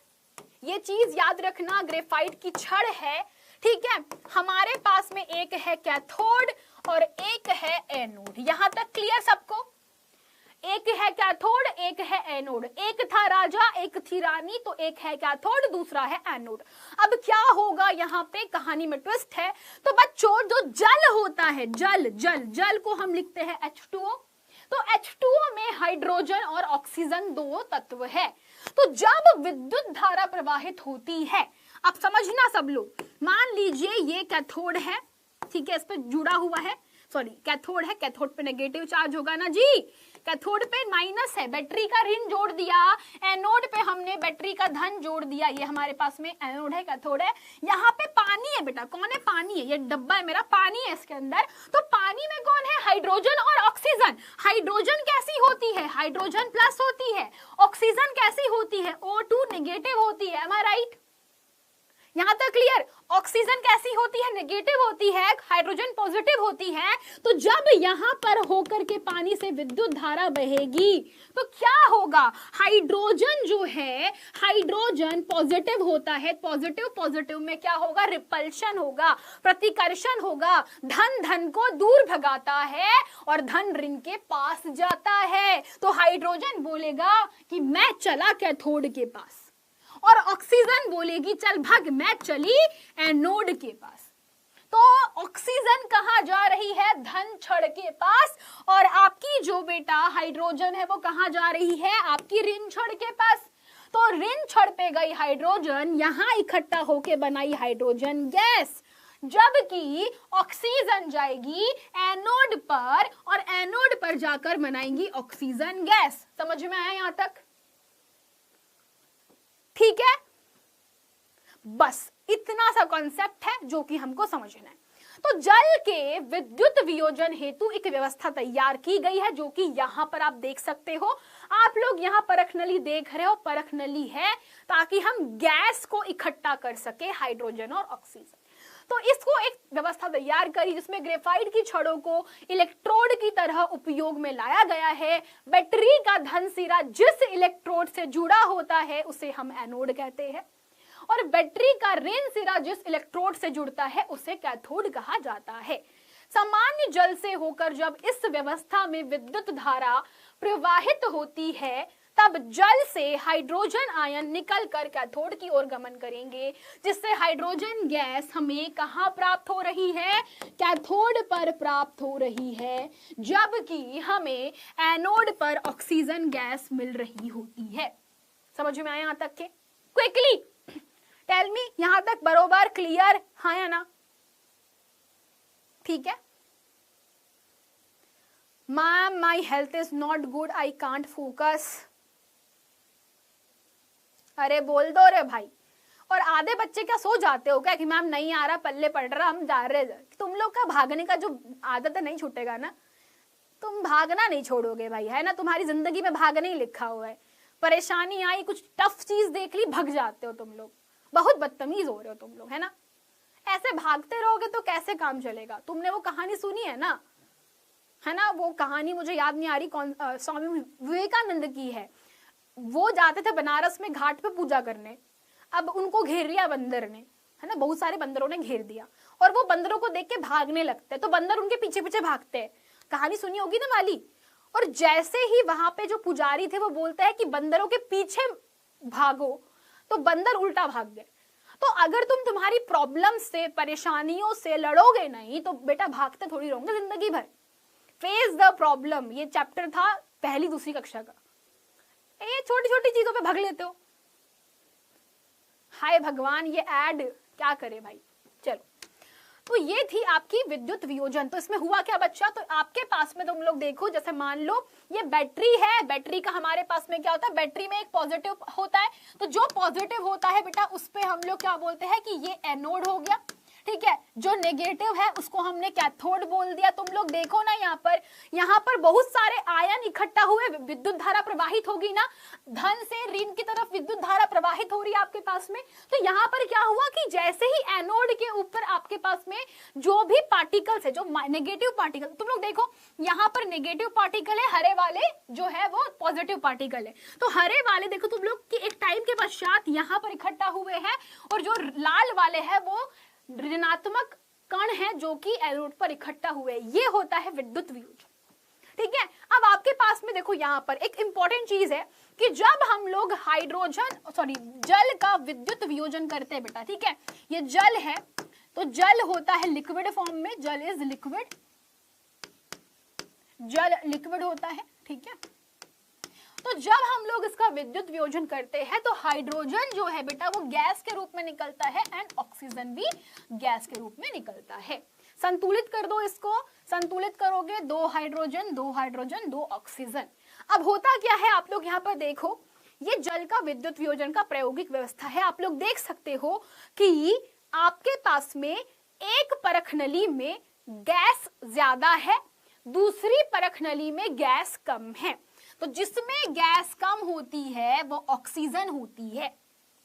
ये चीज याद रखना, ग्रेफाइट की छड़ है, ठीक है। हमारे पास में एक है कैथोड और एक है एनोड, यहां तक क्लियर सबको? एक है कैथोड, एक है एनोड, एक था राजा एक थी रानी, तो एक है कैथोड दूसरा है एनोड। अब क्या होगा यहाँ पे, कहानी में ट्विस्ट है। तो बच्चों जो जल होता है, जल जल जल को हम लिखते हैं H2O, तो H2O में हाइड्रोजन और ऑक्सीजन दो तत्व है। तो जब विद्युत धारा प्रवाहित होती है, अब समझना सब लोग, मान लीजिए ये कैथोड है, ठीक है, इस पे जुड़ा हुआ है, सॉरी कैथोड है, कैथोड पे नेगेटिव चार्ज होगा ना जी, कैथोड पे माइनस है, बैटरी का ऋण जोड़ दिया, एनोड पे हमने बैटरी का धन जोड़ दिया, ये हमारे पास में एनोड है, कैथोड है। यहाँ पे पानी है बेटा, कौन है? पानी है, ये डब्बा है मेरा, पानी है इसके अंदर। तो पानी में कौन है? हाइड्रोजन और ऑक्सीजन। हाइड्रोजन कैसी होती है? हाइड्रोजन प्लस होती है। ऑक्सीजन कैसी होती है? O2 नेगेटिव होती है। एम आई राइट? यहां तक क्लियर? ऑक्सीजन कैसी होती है? नेगेटिव होती है, हाइड्रोजन पॉजिटिव होती है। तो जब यहां पर होकर के पानी से विद्युत धारा बहेगी तो क्या होगा? हाइड्रोजन जो है, हाइड्रोजन पॉजिटिव होता है, पॉजिटिव पॉजिटिव में क्या होगा? रिपल्शन होगा, प्रतिकर्षण होगा, धन धन को दूर भगाता है और धन ऋण के पास जाता है। तो हाइड्रोजन बोलेगा कि मैं चला कैथोड के पास, और ऑक्सीजन बोलेगी चल भाग मैं चली एनोड के पास। तो ऑक्सीजन कहाँ जा रही है? धन छड़ के पास, और आपकी जो बेटा हाइड्रोजन है वो कहाँ जा रही है? आपकी ऋण छड़ के पास। तो ऋण छड़ पे गई हाइड्रोजन, यहां इकट्ठा होके बनाई हाइड्रोजन गैस, जबकि ऑक्सीजन जाएगी एनोड पर और एनोड पर जाकर बनाएंगी ऑक्सीजन गैस। समझ में आया यहां तक? ठीक है, बस इतना सा कॉन्सेप्ट है जो कि हमको समझना है। तो जल के विद्युत वियोजन हेतु एक व्यवस्था तैयार की गई है, जो कि यहां पर आप देख सकते हो। आप लोग यहां परख नली देख रहे हो, परख नली है ताकि हम गैस को इकट्ठा कर सके, हाइड्रोजन और ऑक्सीजन। तो इसको एक व्यवस्था तैयार करी जिसमें ग्रेफाइट की छड़ों को इलेक्ट्रोड की तरह उपयोग में लाया गया है। बैटरी का धन सिरा जिस इलेक्ट्रोड से जुड़ा होता है उसे हम एनोड कहते हैं, और बैटरी का ऋण सिरा जिस इलेक्ट्रोड से जुड़ता है उसे कैथोड कहा जाता है। सामान्य जल से होकर जब इस व्यवस्था में विद्युत धारा प्रवाहित होती है, तब जल से हाइड्रोजन आयन निकलकर कैथोड की ओर गमन करेंगे, जिससे हाइड्रोजन गैस हमें कहां प्राप्त हो रही है? कैथोड पर प्राप्त हो रही है, जबकि हमें एनोड पर ऑक्सीजन गैस मिल रही होती है। समझ में आया यहां तक के? क्विकली टेल मी, यहां तक बरोबर क्लियर? हाँ या ना? ठीक है। Ma'am my health is not good, I can't focus. अरे बोल दो रे भाई। और आधे बच्चे क्या सो जाते हो क्या कि मैम नहीं आ रहा, पल्ले पड़ रहा, हम जा रहे। तुम लोग का भागने का जो आदत है नहीं छूटेगा ना, तुम भागना नहीं छोड़ोगे भाई, है ना? तुम्हारी जिंदगी में भागना ही लिखा हुआ है। परेशानी आई, कुछ टफ चीज देख ली, भग जाते हो तुम लोग। बहुत बदतमीज हो रहे हो तुम लोग, है ना? ऐसे भागते रहोगे तो कैसे काम चलेगा? तुमने वो कहानी सुनी है ना, है ना? वो कहानी मुझे याद नहीं आ रही कौन, स्वामी विवेकानंद की है। वो जाते थे बनारस में घाट पे पूजा करने, अब उनको घेर लिया बंदर ने, है ना? बहुत सारे बंदरों ने घेर दिया और वो बंदरों को देख के भागने लगते, तो बंदर उनके पीछे पीछे भागते हैं। कहानी सुनी होगी ना वाली। और जैसे ही वहां पे जो पुजारी थे वो बोलते हैं कि बंदरों के पीछे भागो, तो बंदर उल्टा भाग गए। तो अगर तुम तुम्हारी प्रॉब्लम से, परेशानियों से लड़ोगे नहीं तो बेटा भागते थोड़ी रहोगे जिंदगी भर। फेस द प्रॉब्लम, ये चैप्टर था पहली दूसरी कक्षा का। ये छोटी छोटी चीजों पे भाग लेते हो। हाय भगवान, ये ऐड क्या करे भाई। चलो, तो ये थी आपकी विद्युत वियोजन। तो इसमें हुआ क्या बच्चा? तो आपके पास में तुम लोग देखो, जैसे मान लो ये बैटरी है, बैटरी का हमारे पास में क्या होता है? बैटरी में एक पॉजिटिव होता है, तो जो पॉजिटिव होता है बेटा उस पे हम लोग क्या बोलते हैं कि ये एनोड हो गया। ठीक है, जो नेगेटिव है उसको हमने कैथोड बोल दिया। तुम लोग देखो ना यहाँ पर बहुत सारे आयन इकट्ठा हुए, विद्युत धारा प्रवाहित होगी ना, धन से ऋण की तरफ विद्युत धारा प्रवाहित हो रही है आपके पास में। तो यहाँ पर क्या हुआ कि जैसे ही एनोड के ऊपर आपके पास में जो भी पार्टिकल्स है, जो नेगेटिव पार्टिकल, तुम लोग देखो यहाँ पर नेगेटिव पार्टिकल है, हरे वाले जो है वो पॉजिटिव पार्टिकल है। तो हरे वाले देखो तुम लोग कि एक टाइम के पश्चात यहाँ पर इकट्ठा हुए हैं, और जो लाल वाले हैं वो ऋणात्मक कण है जो कि एनोड पर इकट्ठा हुए। ये होता है विद्युत वियोजन, ठीक है। अब आपके पास में देखो यहाँ पर एक इंपॉर्टेंट चीज है कि जब हम लोग जल का विद्युत वियोजन करते हैं बेटा, ठीक है, ये जल है, तो जल होता है लिक्विड फॉर्म में, जल इज लिक्विड, जल लिक्विड होता है, ठीक है। तो जब हम लोग इसका विद्युत वियोजन करते हैं तो हाइड्रोजन जो है बेटा वो गैस के रूप में निकलता है, एंड ऑक्सीजन भी गैस के रूप में निकलता है। संतुलित कर दो इसको, संतुलित करोगे 2 हाइड्रोजन 2 हाइड्रोजन 2 ऑक्सीजन। अब होता क्या है, आप लोग यहाँ पर देखो, ये जल का विद्युत वियोजन का प्रायोगिक व्यवस्था है। आप लोग देख सकते हो कि आपके पास में एक परख नली में गैस ज्यादा है, दूसरी परख नली में गैस कम है। तो जिसमें गैस कम होती है वो ऑक्सीजन होती है।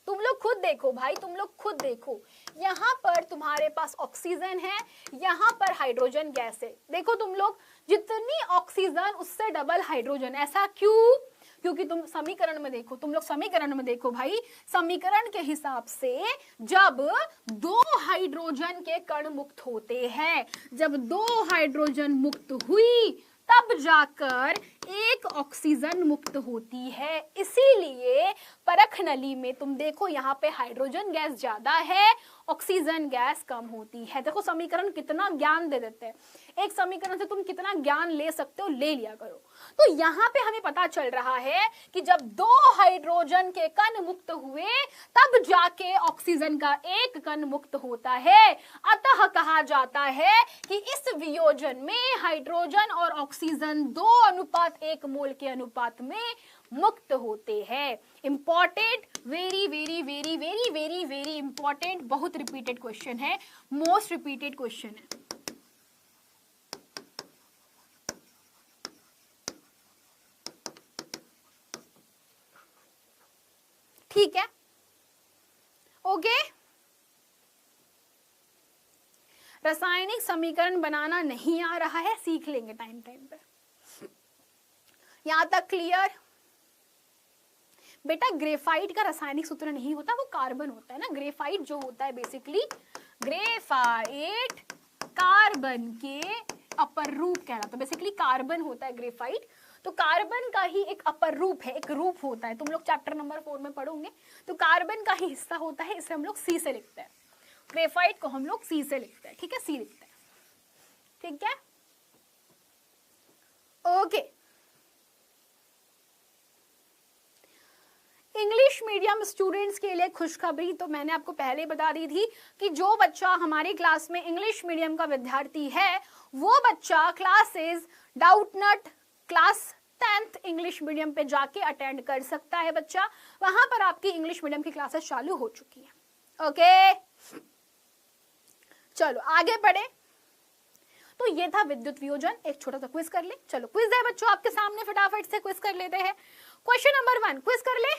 तुम लोग खुद देखो भाई, तुम लोग खुद देखो, यहाँ पर तुम्हारे पास ऑक्सीजन है, यहाँ पर हाइड्रोजन गैस है। देखो तुम लोग, जितनी ऑक्सीजन उससे डबल हाइड्रोजन। ऐसा क्यों? क्योंकि तुम समीकरण में देखो, तुम लोग समीकरण में देखो भाई, समीकरण के हिसाब से जब 2 हाइड्रोजन के कण मुक्त होते हैं, जब 2 हाइड्रोजन मुक्त हुई तब जाकर एक ऑक्सीजन मुक्त होती है। इसीलिए परख नली में तुम देखो यहाँ पे हाइड्रोजन गैस ज्यादा है, ऑक्सीजन गैस कम होती है। देखो समीकरण कितना ज्ञान दे देते हैं, एक समीकरण से तुम कितना ज्ञान ले सकते हो, ले लिया करो। तो यहाँ पे हमें पता चल रहा है कि जब 2 हाइड्रोजन के कण मुक्त हुए तब जाके ऑक्सीजन का एक कण मुक्त होता है। अतः कहा जाता है कि इस वियोजन में हाइड्रोजन और ऑक्सीजन 2:1 मोल के अनुपात में मुक्त होते हैं। Important, very very very very very very important, बहुत रिपीटेड क्वेश्चन है, मोस्ट रिपीटेड क्वेश्चन है। ठीक है, ओके। रासायनिक समीकरण बनाना नहीं आ रहा है, सीख लेंगे टाइम टाइम पे। यहां तक क्लियर? बेटा ग्रेफाइट का रासायनिक सूत्र नहीं होता, वो कार्बन होता है ना। ग्रेफाइट जो होता है बेसिकली, ग्रेफाइट कार्बन के अपर रूप कहलाता है। बेसिकली कार्बन होता है ग्रेफाइट, तो कार्बन का ही एक अपर रूप है, एक रूप होता है। तुम लोग चैप्टर नंबर 4 में पढ़ोगे, तो कार्बन का ही हिस्सा होता है, इसे हम लोग सी से लिखते हैं। ग्रेफाइट को हम लोग सी से लिखते हैं, ठीक है, सी लिखते हैं, ठीक है, ओके। इंग्लिश मीडियम स्टूडेंट्स के लिए खुशखबरी तो मैंने आपको पहले बता दी थी कि जो बच्चा हमारी क्लास में इंग्लिश मीडियम का विद्यार्थी है वो बच्चा classes Doubtnut class 10th English medium पे जाके अटेंड कर सकता है बच्चा। वहां पर आपकी इंग्लिश मीडियम की क्लासेस चालू हो चुकी है। ओके, चलो आगे बढ़े। तो ये था विद्युत वियोजन। एक छोटा सा क्विज कर ले। चलो क्विज है बच्चों आपके सामने, फटाफट से क्विज कर लेते हैं। क्वेश्चन नंबर 1 क्विज कर ले।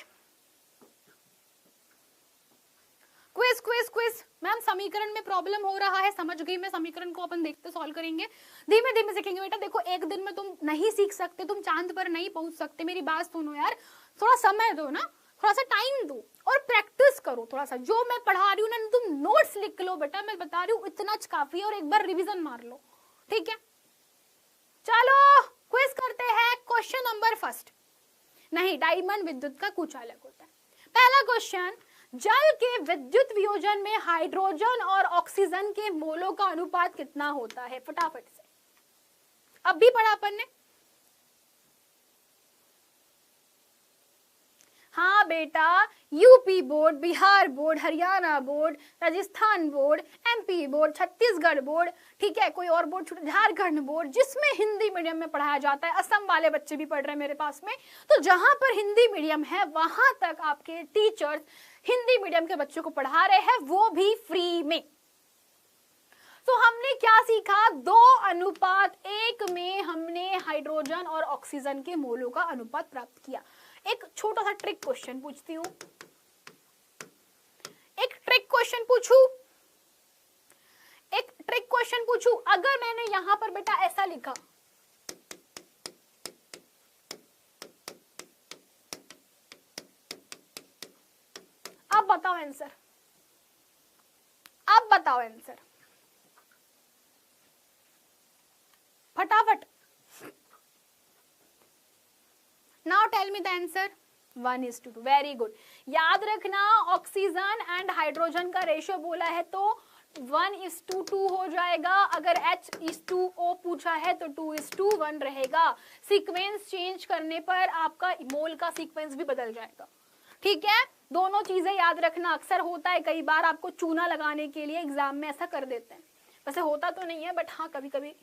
Quiz quiz quiz. मैम समीकरण में प्रॉब्लम हो रहा है, समझ गई मैं। समीकरण को अपन देखते सॉल्व करेंगे, धीमे धीमे सीखेंगे बेटा। देखो एक दिन में तुम नहीं सीख सकते, तुम चांद पर नहीं पहुंच सकते। मेरी बात सुनो यार, थोड़ा समय दो ना, थोड़ा सा टाइम दो और प्रैक्टिस करो थोड़ा सा। जो मैं पढ़ा रही हूँ ना, तुम नोट्स लिख लो बेटा, मैं बता रही हूँ इतना काफी है, और एक बार रिविजन मार लो, ठीक है। चलो क्विज करते हैं। क्वेश्चन नंबर 1 नहीं, डायमंड विद्युत का कुछ अलग होता है। पहला क्वेश्चन, जल के विद्युत वियोजन में हाइड्रोजन और ऑक्सीजन के मोलों का अनुपात कितना होता है? फटाफट से, अब भी पढ़ा अपन ने। हाँ बेटा, UP board, Bihar board, Haryana board, Rajasthan board, MP board, Chhattisgarh board, ठीक है, कोई और बोर्ड, झारखंड बोर्ड जिसमें हिंदी मीडियम में पढ़ाया जाता है। असम वाले बच्चे भी पढ़ रहे हैं मेरे पास में। तो जहां पर हिंदी मीडियम है वहां तक आपके टीचर्स हिंदी मीडियम के बच्चों को पढ़ा रहे हैं, वो भी फ्री में। तो हमने क्या सीखा, 2:1 में हमने हाइड्रोजन और ऑक्सीजन के मोलों का अनुपात प्राप्त किया। एक छोटा सा ट्रिक क्वेश्चन पूछती हूँ, एक ट्रिक क्वेश्चन पूछूं, अगर मैंने यहां पर बेटा ऐसा लिखा, अब बताओ आंसर, फटाफट। Now tell me the answer. 1:2। Very good. याद रखना ऑक्सीजन एंड हाइड्रोजन का रेशियो बोला है तो 1:2 हो जाएगा। अगर H2O पूछा है तो 2:1 रहेगा। सीक्वेंस चेंज करने पर आपका मोल का सीक्वेंस भी बदल जाएगा। ठीक है, दोनों चीजें याद रखना। अक्सर होता है कई बार आपको चूना लगाने के लिए एग्जाम में ऐसा कर देते हैं, वैसे होता तो नहीं है बट हाँ कभी कभी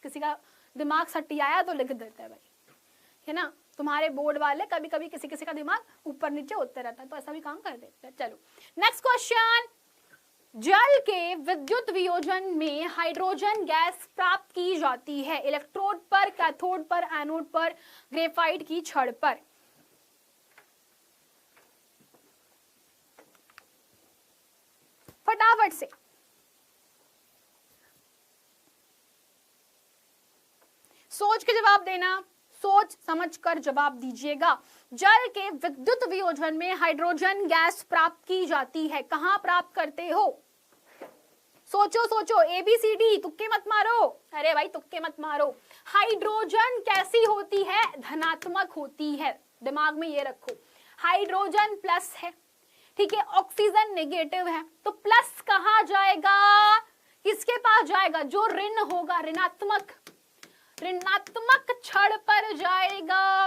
किसी का दिमाग सटियाया तो लिख देता है भाई, है ना। तुम्हारे बोर्ड वाले कभी कभी किसी किसी का दिमाग ऊपर नीचे होता रहता है तो ऐसा भी काम कर देते हैं। चलो नेक्स्ट क्वेश्चन। जल के विद्युत वियोजन में हाइड्रोजन गैस प्राप्त की जाती है इलेक्ट्रोड पर, कैथोड पर, एनोड पर, ग्रेफाइट की छड़ पर। फटाफट से सोच के जवाब देना, सोच समझ कर जवाब दीजिएगा। जल के विद्युत वियोजन में हाइड्रोजन गैस प्राप्त की जाती है, कहां प्राप्त करते हो? सोचो सोचो, ABCD, तुक्के मत मारो। अरे भाई तुक्के मत मारो। हाइड्रोजन कैसी होती है? धनात्मक होती है, दिमाग में ये रखो। हाइड्रोजन प्लस है, ठीक है, ऑक्सीजन नेगेटिव है, तो प्लस कहां जाएगा? किसके पास जाएगा? जो ऋण होगा, ऋणात्मक छड़ पर जाएगा।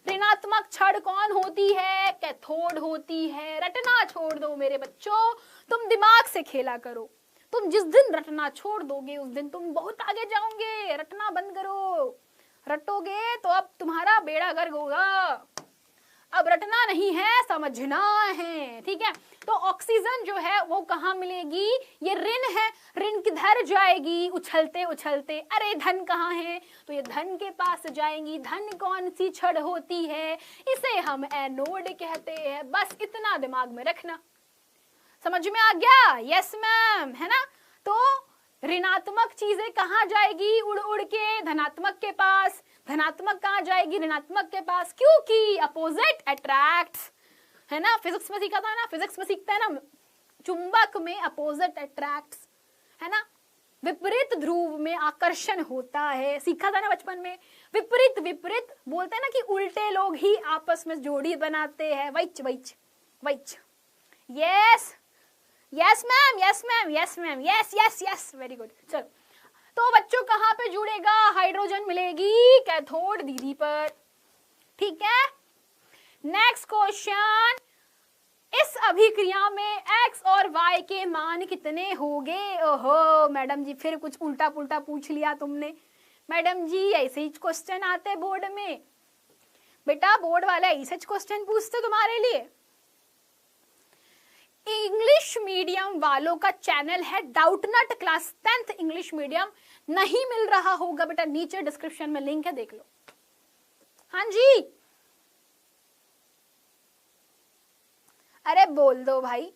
ऋणात्मक छड़ कौन होती है? कैथोड होती है। रटना छोड़ दो मेरे बच्चों, तुम दिमाग से खेला करो। तुम जिस दिन रटना छोड़ दोगे उस दिन तुम बहुत आगे जाओगे। रटना बंद करो, रटोगे तो अब तुम्हारा बेड़ा गर्क होगा। अब रटना नहीं है, समझना है, ठीक है। तो ऑक्सीजन जो है वो कहाँ मिलेगी? ये ऋण है, ऋण किधर जाएगी? उछलते उछलते। अरे धन कहाँ है? तो ये धन के पास जाएंगी। धन कौन सी छड़ होती है? इसे हम एनोड कहते हैं। बस इतना दिमाग में रखना। समझ में आ गया? यस मैम, है ना। तो ऋणात्मक चीजें कहाँ जाएगी? उड़ उड़ के धनात्मक के पास। धनात्मक कहाँ जाएगी? ऋणात्मक के पास, क्योंकि अपोजिट अट्रैक्ट्स, है ना। फिजिक्स में सीखा था ना, फिजिक्स में सीखते हैं ना, चुंबक में अपोजिट अट्रैक्ट्स, है ना। विपरीत ध्रुव में आकर्षण होता है, सीखा था ना बचपन में। विपरीत विपरीत बोलते हैं ना कि उल्टे लोग ही आपस में जोड़ी बनाते हैं। वैच वैच वैच। Yes yes ma'am, yes ma'am, yes ma'am, yes yes yes, very good. चलो तो बच्चों कहाँ पे जुड़ेगा? हाइड्रोजन मिलेगी कैथोड दीदी पर, ठीक है। Next question. इस अभिक्रिया में x और y के मान कितने होंगे? ओहो मैडम जी, फिर कुछ उल्टा पुल्टा पूछ लिया तुमने। मैडम जी ऐसे ही क्वेश्चन आते बोर्ड में, बेटा बोर्ड वाले ऐसे क्वेश्चन पूछते तुम्हारे लिए। इंग्लिश मीडियम वालों का चैनल है Doubtnut, class 10th English medium. नहीं मिल रहा होगा बेटा, नीचे डिस्क्रिप्शन में लिंक है, देख लो। हाँ जी, अरे बोल दो भाई,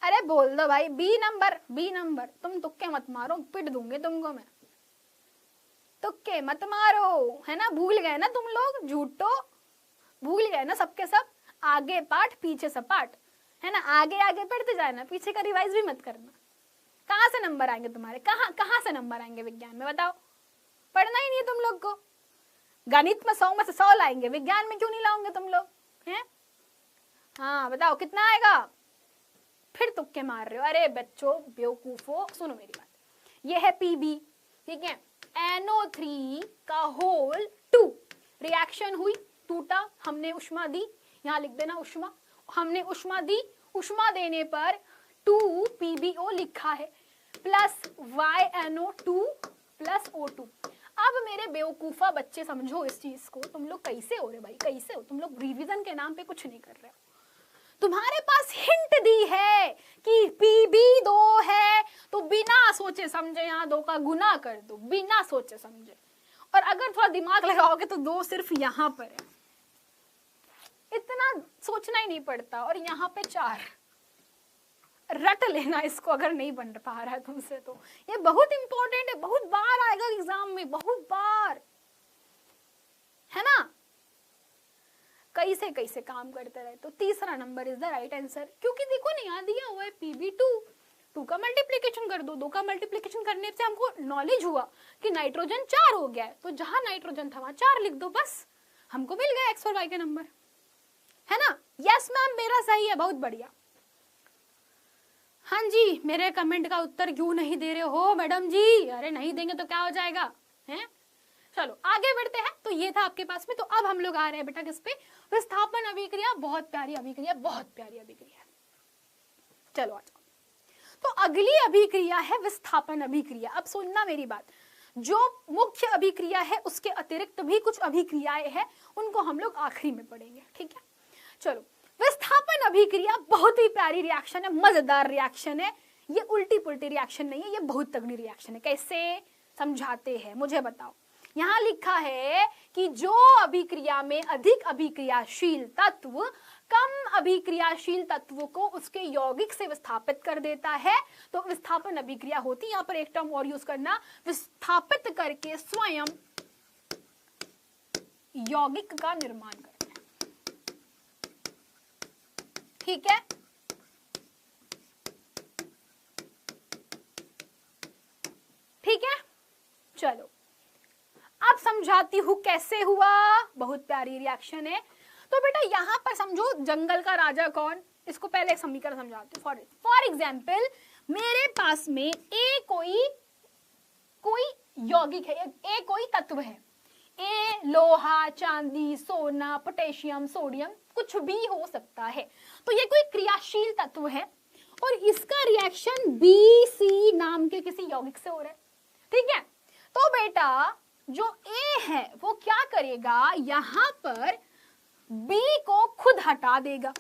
अरे बोल दो भाई। B number. तुम तुक्के मत मारो, पिट दूंगे तुमको मैं। तुक्के मत मारो, है ना। भूल गए ना तुम लोग, झूठो भूल गए ना सबके सब। आगे पाठ पीछे सपाट, है ना। आगे आगे पढ़ते जाना, पीछे का रिवाइज भी मत करना। कहाँ से नंबर आएंगे तुम्हारे? कहाँ से नंबर आएंगे विज्ञान में? बताओ, पढ़ना ही नहीं है तुम लोग को। गणित में 100 में से 100 लाएंगे, विज्ञान में क्यों नहीं लाओगे तुम लोग? हैं? हाँ बताओ कितना आएगा? फिर तुक्के मार रहे हो। अरे बच्चों बेवकूफो, सुनो मेरी बात। ये है Pb, ठीक है। NO3 का होल 2 रिएक्शन हुई, टूटा, हमने उष्मा दी। यहाँ लिख देना उष्मा, हमने उष्मा दी। उष्मा देने पर 2PbO लिखा है, प्लस YNO2 प्लस O2। अब मेरे बेवकूफा बच्चे समझो इस चीज को। तुम लोग कैसे हो रे भाई, कैसे हो तुम लोग? रिवीजन के नाम पे कुछ नहीं कर रहे हो। तुम्हारे पास हिंट दी है कि Pb 2 है, तो बिना सोचे समझे यहाँ 2 का गुना कर दो, बिना सोचे समझे। और अगर थोड़ा दिमाग लगाओगे तो 2 सिर्फ यहाँ पर है, इतना सोचना ही नहीं पड़ता। और यहाँ पे 4, रट लेना इसको अगर नहीं बन पा रहा है तुमसे तो। ये बहुत इंपॉर्टेंट है, बहुत बार आएगा एग्जाम में, बहुत बार, है ना। कैसे कैसे काम करते रहे। तो तीसरा number is the right answer, क्योंकि देखो ना यहाँ दिया हुआ है PB2, 2 का मल्टीप्लीकेशन कर दो। 2 का मल्टीप्लीकेशन करने से हमको नॉलेज हुआ कि नाइट्रोजन 4 हो गया है, तो जहां नाइट्रोजन था वहां 4 लिख दो, बस हमको मिल गया X और Y के नंबर, है ना। यस मैम मेरा सही है, बहुत बढ़िया। हाँ जी, मेरे कमेंट का उत्तर क्यों नहीं दे रहे हो मैडम जी? अरे नहीं देंगे तो क्या हो जाएगा, हैं? चलो आगे बढ़ते हैं। तो ये था आपके पास में। तो अब हम लोग आ रहे हैं बेटा किस पे? विस्थापन अभिक्रिया। बहुत प्यारी अभिक्रिया, बहुत प्यारी अभिक्रिया। चलो आ जाओ। तो अगली अभिक्रिया है विस्थापन अभिक्रिया। अब सुनना मेरी बात, जो मुख्य अभिक्रिया है उसके अतिरिक्त भी कुछ अभिक्रियाएं हैं, उनको हम लोग आखिरी में पढ़ेंगे, ठीक है। चलो, विस्थापन अभिक्रिया बहुत ही प्यारी रिएक्शन है, मजेदार रिएक्शन है। ये उल्टी पुल्टी रिएक्शन नहीं है, ये बहुत तगड़ी रिएक्शन है। कैसे समझाते हैं मुझे बताओ। यहाँ लिखा है कि जो अभिक्रिया में अधिक अभिक्रियाशील तत्व कम अभिक्रियाशील तत्व को उसके यौगिक से विस्थापित कर देता है, तो विस्थापन अभिक्रिया होती है। यहाँ पर एक टर्म और यूज करना, विस्थापित करके स्वयं यौगिक का निर्माण करते हैं, ठीक है। ठीक है, चलो अब समझाती हूं कैसे हुआ। बहुत प्यारी रिएक्शन है। तो बेटा यहाँ पर समझो जंगल का राजा कौन, इसको पहले एक समीकरण समझाती हूँ। फॉर एग्जाम्पल मेरे पास में कोई यौगिक है, ए कोई तत्व है, ए लोहा, चांदी, सोना, पोटेशियम, सोडियम, कुछ भी हो सकता है। तो ये कोई क्रियाशील तत्व है और इसका रिएक्शन BC नाम के किसी यौगिक से हो रहा है, ठीक है। तो बेटा जो A है वो क्या करेगा, यहां पर B को खुद हटा देगा।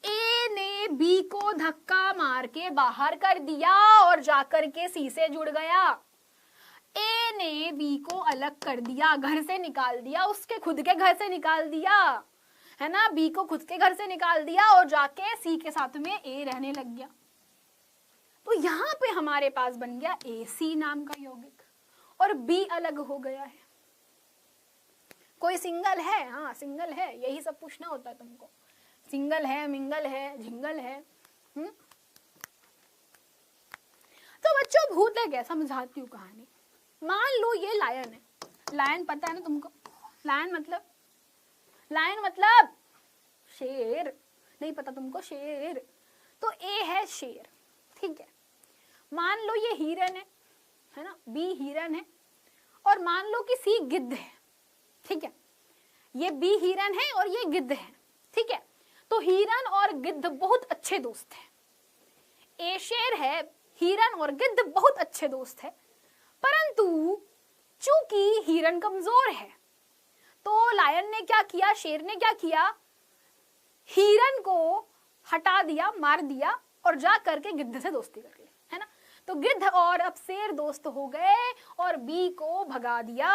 A ने B को धक्का मार के बाहर कर दिया और जाकर के C से जुड़ गया। A ने B को अलग कर दिया, घर से निकाल दिया, उसके खुद के घर से निकाल दिया, है ना। B को खुद के घर से निकाल दिया और जाके C के साथ में A रहने लग गया। तो यहां पे हमारे पास बन गया AC नाम का यौगिक और B अलग हो गया है। कोई सिंगल है? हाँ सिंगल है, यही सब पूछना होता है तुमको। सिंगल है, मिंगल है, झिंगल है। तो बच्चों भूत है क्या, समझाती हूँ कहानी। मान लो ये लायन है, लायन पता है ना तुमको, लायन मतलब शेर, नहीं पता तुमको? शेर। तो A है शेर, ठीक है। मान लो ये हिरन है ना, B हिरन है, और मान लो कि C गिद्ध है, ठीक है। ये B हिरन है और ये गिद्ध है, ठीक है। तो हिरन और गिद्ध बहुत अच्छे दोस्त हैं। A शेर है, हिरन और गिद्ध बहुत अच्छे दोस्त है, परंतु चूंकि हिरन कमजोर है तो लायन ने क्या किया, शेर ने क्या किया, हिरन को हटा दिया, मार दिया और जा करके गिद्ध से दोस्ती कर ली, है ना। तो गिद्ध और अब शेर दोस्त हो गए और B को भगा दिया।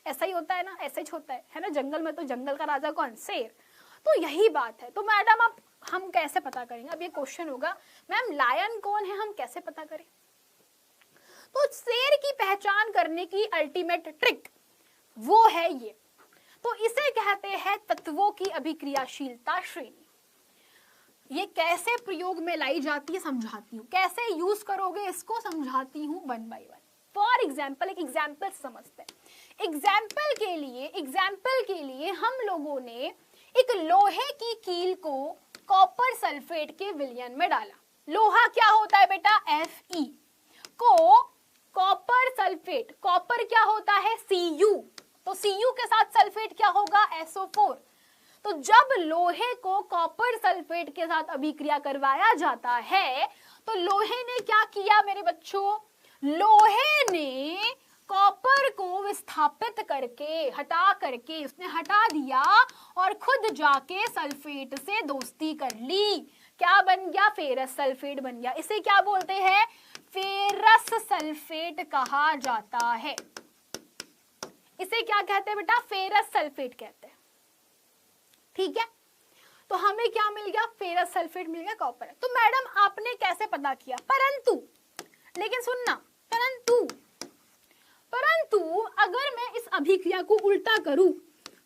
ऐसा ही होता है ना, ऐसा ही होता है ना। जंगल में तो जंगल का राजा कौन? शेर। तो यही बात है। तो मैडम अब हम कैसे पता करेंगे? अब ये क्वेश्चन होगा मैम लायन कौन है, हम कैसे पता करें? तो शेर की पहचान करने की अल्टीमेट ट्रिक वो है ये। तो इसे कहते हैं तत्वों की अभिक्रियाशीलता श्रेणी। ये कैसे प्रयोग में लाई जाती है समझाती हूँ, कैसे यूज करोगे इसको समझाती हूँ one by one. For example, एक एग्जाम्पल समझते हैं। एग्जाम्पल के लिए हम लोगों ने एक लोहे की कील को कॉपर सल्फेट के विलयन में डाला। लोहा क्या होता है बेटा? Fe को कॉपर सल्फेट, कॉपर क्या होता है? Cu, तो Cu के साथ सल्फेट क्या होगा? SO4। तो जब लोहे को कॉपर सल्फेट के साथ अभिक्रिया करवाया जाता है तो लोहे ने क्या किया मेरे बच्चों? लोहे ने कॉपर को विस्थापित करके, हटा करके उसने हटा दिया और खुद जाके सल्फेट से दोस्ती कर ली। क्या बन गया, फेरस सल्फेट बन गया। इसे क्या बोलते हैं, फेरस सल्फेट कहा जाता है। इसे क्या कहते हैं बेटा, फेरस सल्फेट कहते हैं। ठीक है, तो हमें क्या मिल गया, फेरस सल्फेट मिल गया, कॉपर। तो मैडम आपने कैसे पता किया, परंतु लेकिन सुनना, परंतु अगर मैं इस अभिक्रिया को उल्टा करूं,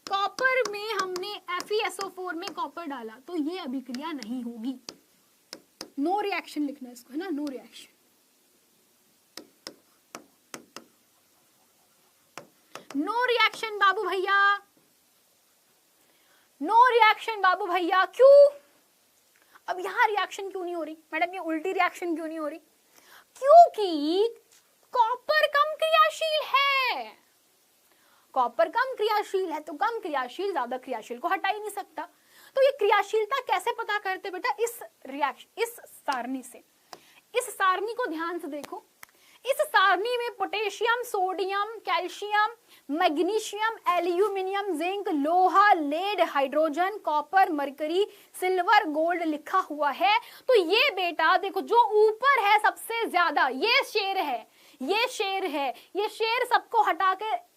कॉपर में हमने FeSO4 में कॉपर डाला तो ये अभिक्रिया नहीं होगी। नो रिएक्शन लिखना है इसको, है ना, नो रिएक्शन। नो रिएक्शन बाबू भैया, नो रिएक्शन बाबू भैया। क्यों, अब यहां रिएक्शन क्यों नहीं हो रही मैडम, ये उल्टी रिएक्शन क्यों नहीं हो रही, क्योंकि कॉपर कम क्रियाशील है। कॉपर कम क्रियाशील है तो कम क्रियाशील ज्यादा क्रियाशील को हटा ही नहीं सकता। तो ये क्रियाशीलता कैसे पता करते बेटा, इस रिएक्शन, इस सारणी से। इस सारणी को ध्यान से देखो, इस सारणी में potassium, sodium, calcium, magnesium, aluminium, zinc, लोहा, lead, hydrogen, copper, mercury, silver, gold लिखा हुआ है। तो ये बेटा देखो, जो ऊपर है सबसे ज्यादा, ये शेर है, ये शेर है, ये शेर सबको हटा के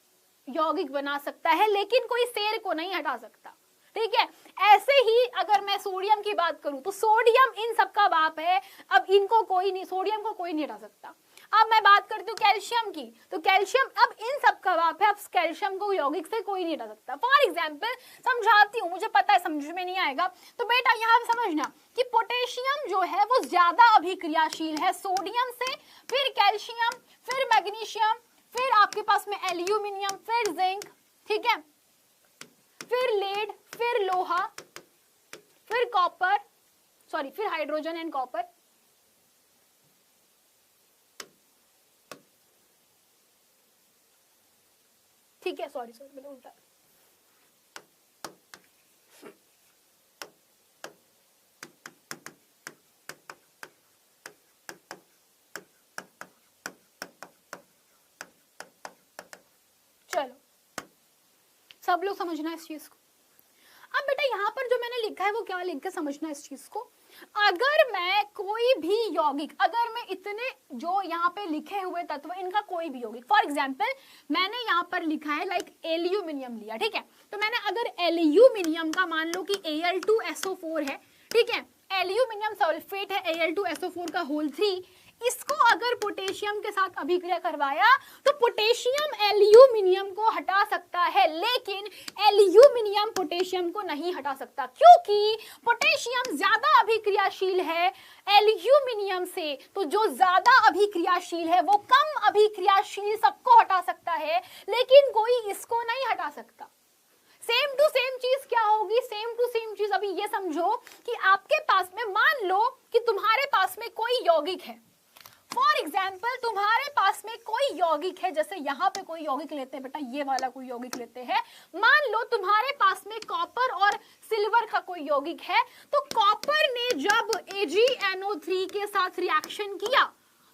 यौगिक बना सकता है, लेकिन कोई शेर को नहीं हटा सकता। ठीक है, ऐसे ही अगर मैं सोडियम की बात करूं तो सोडियम इन सबका बाप है, अब इनको कोई नहीं, सोडियम को कोई नहीं हटा सकता। अब मैं बात करती हूँ कैल्शियम की, तो कैल्शियम अब इन सब का बाप है, अब कैल्शियम को यौगिक से कोई नहीं हटा सकता। फॉर एग्जाम्पल समझाती हूँ, मुझे पता है समझ में नहीं आएगा, तो बेटा यहाँ समझना कि पोटेशियम जो है वो ज्यादा अभिक्रियाशील है सोडियम से, फिर कैल्शियम, फिर मैग्नीशियम, फिर आपके पास में एल्यूमिनियम, फिर जिंक, ठीक है, फिर लेड, फिर लोहा, फिर कॉपर, सॉरी फिर हाइड्रोजन एंड कॉपर। ठीक है, सॉरी मैंने उल्टा। चलो सब लोग समझना इस चीज को। अब बेटा यहाँ पर जो मैंने लिखा है वो क्या लिख के समझना इस चीज को। अगर मैं कोई भी यौगिक, अगर मैं इतने जो यहाँ पे लिखे हुए तत्व इनका कोई भी यौगिक, फॉर एग्जाम्पल मैंने यहाँ पर लिखा है लाइक एल्यूमिनियम लिया, ठीक है, तो मैंने अगर एल्यूमिनियम का मान लो कि Al2SO4 है, ठीक है, एल्यूमिनियम सल्फेट है Al2SO4 का होल 3, इसको अगर पोटेशियम के साथ अभिक्रिया करवाया तो पोटेशियम एल्यूमिनियम को हटा सकता है, लेकिन एल्यूमिनियम पोटेशियम को नहीं हटा सकता, क्योंकि पोटेशियम ज्यादा अभिक्रियाशील है एल्यूमिनियम से। तो जो ज्यादा अभिक्रियाशील है वो कम अभिक्रियाशील सबको हटा सकता है, लेकिन कोई इसको नहीं हटा सकता। सेम टू सेम चीज क्या होगी, सेम टू सेम चीज अभी ये समझो कि आपके पास में, मान लो कि तुम्हारे पास में कोई यौगिक है, फॉर एग्जाम्पल तुम्हारे पास में कोई यौगिक है, जैसे यहाँ पे कोई यौगिक लेते हैं बेटा, ये वाला कोई यौगिक लेते हैं, मान लो तुम्हारे पास में कॉपर और सिल्वर का कोई यौगिक है, तो कॉपर ने जब AgNO3 के साथ रिएक्शन किया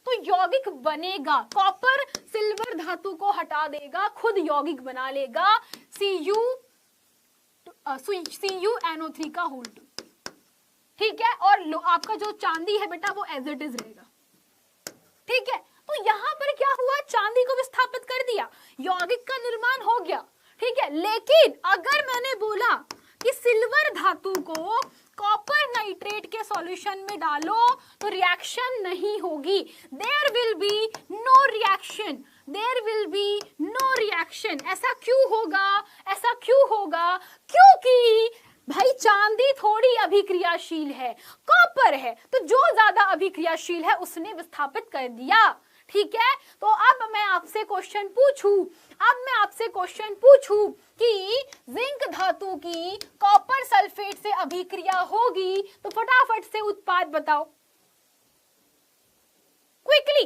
तो यौगिक बनेगा, कॉपर सिल्वर धातु को हटा देगा, खुद यौगिक बना लेगा CuNO3 का होल 2, ठीक है, और आपका जो चांदी है बेटा वो एज इट इज रहेगा, ठीक है। तो यहाँ पर क्या हुआ, चांदी को विस्थापित कर दिया, यौगिक का निर्माण हो गया, ठीक है, लेकिन अगर मैंने बोला कि सिल्वर धातु को कॉपर नाइट्रेट के सॉल्यूशन में डालो तो रिएक्शन नहीं होगी, there will be no reaction, there will be no reaction. ऐसा क्यों होगा, ऐसा क्यों होगा, क्योंकि भाई चांदी थोड़ी अभिक्रियाशील है, कॉपर है तो जो ज्यादा अभिक्रियाशील है उसने विस्थापित कर दिया, ठीक है। तो अब मैं आपसे क्वेश्चन पूछूं, कि जिंक धातु की कॉपर सल्फेट से अभिक्रिया होगी तो फटाफट से उत्पाद बताओ क्विकली,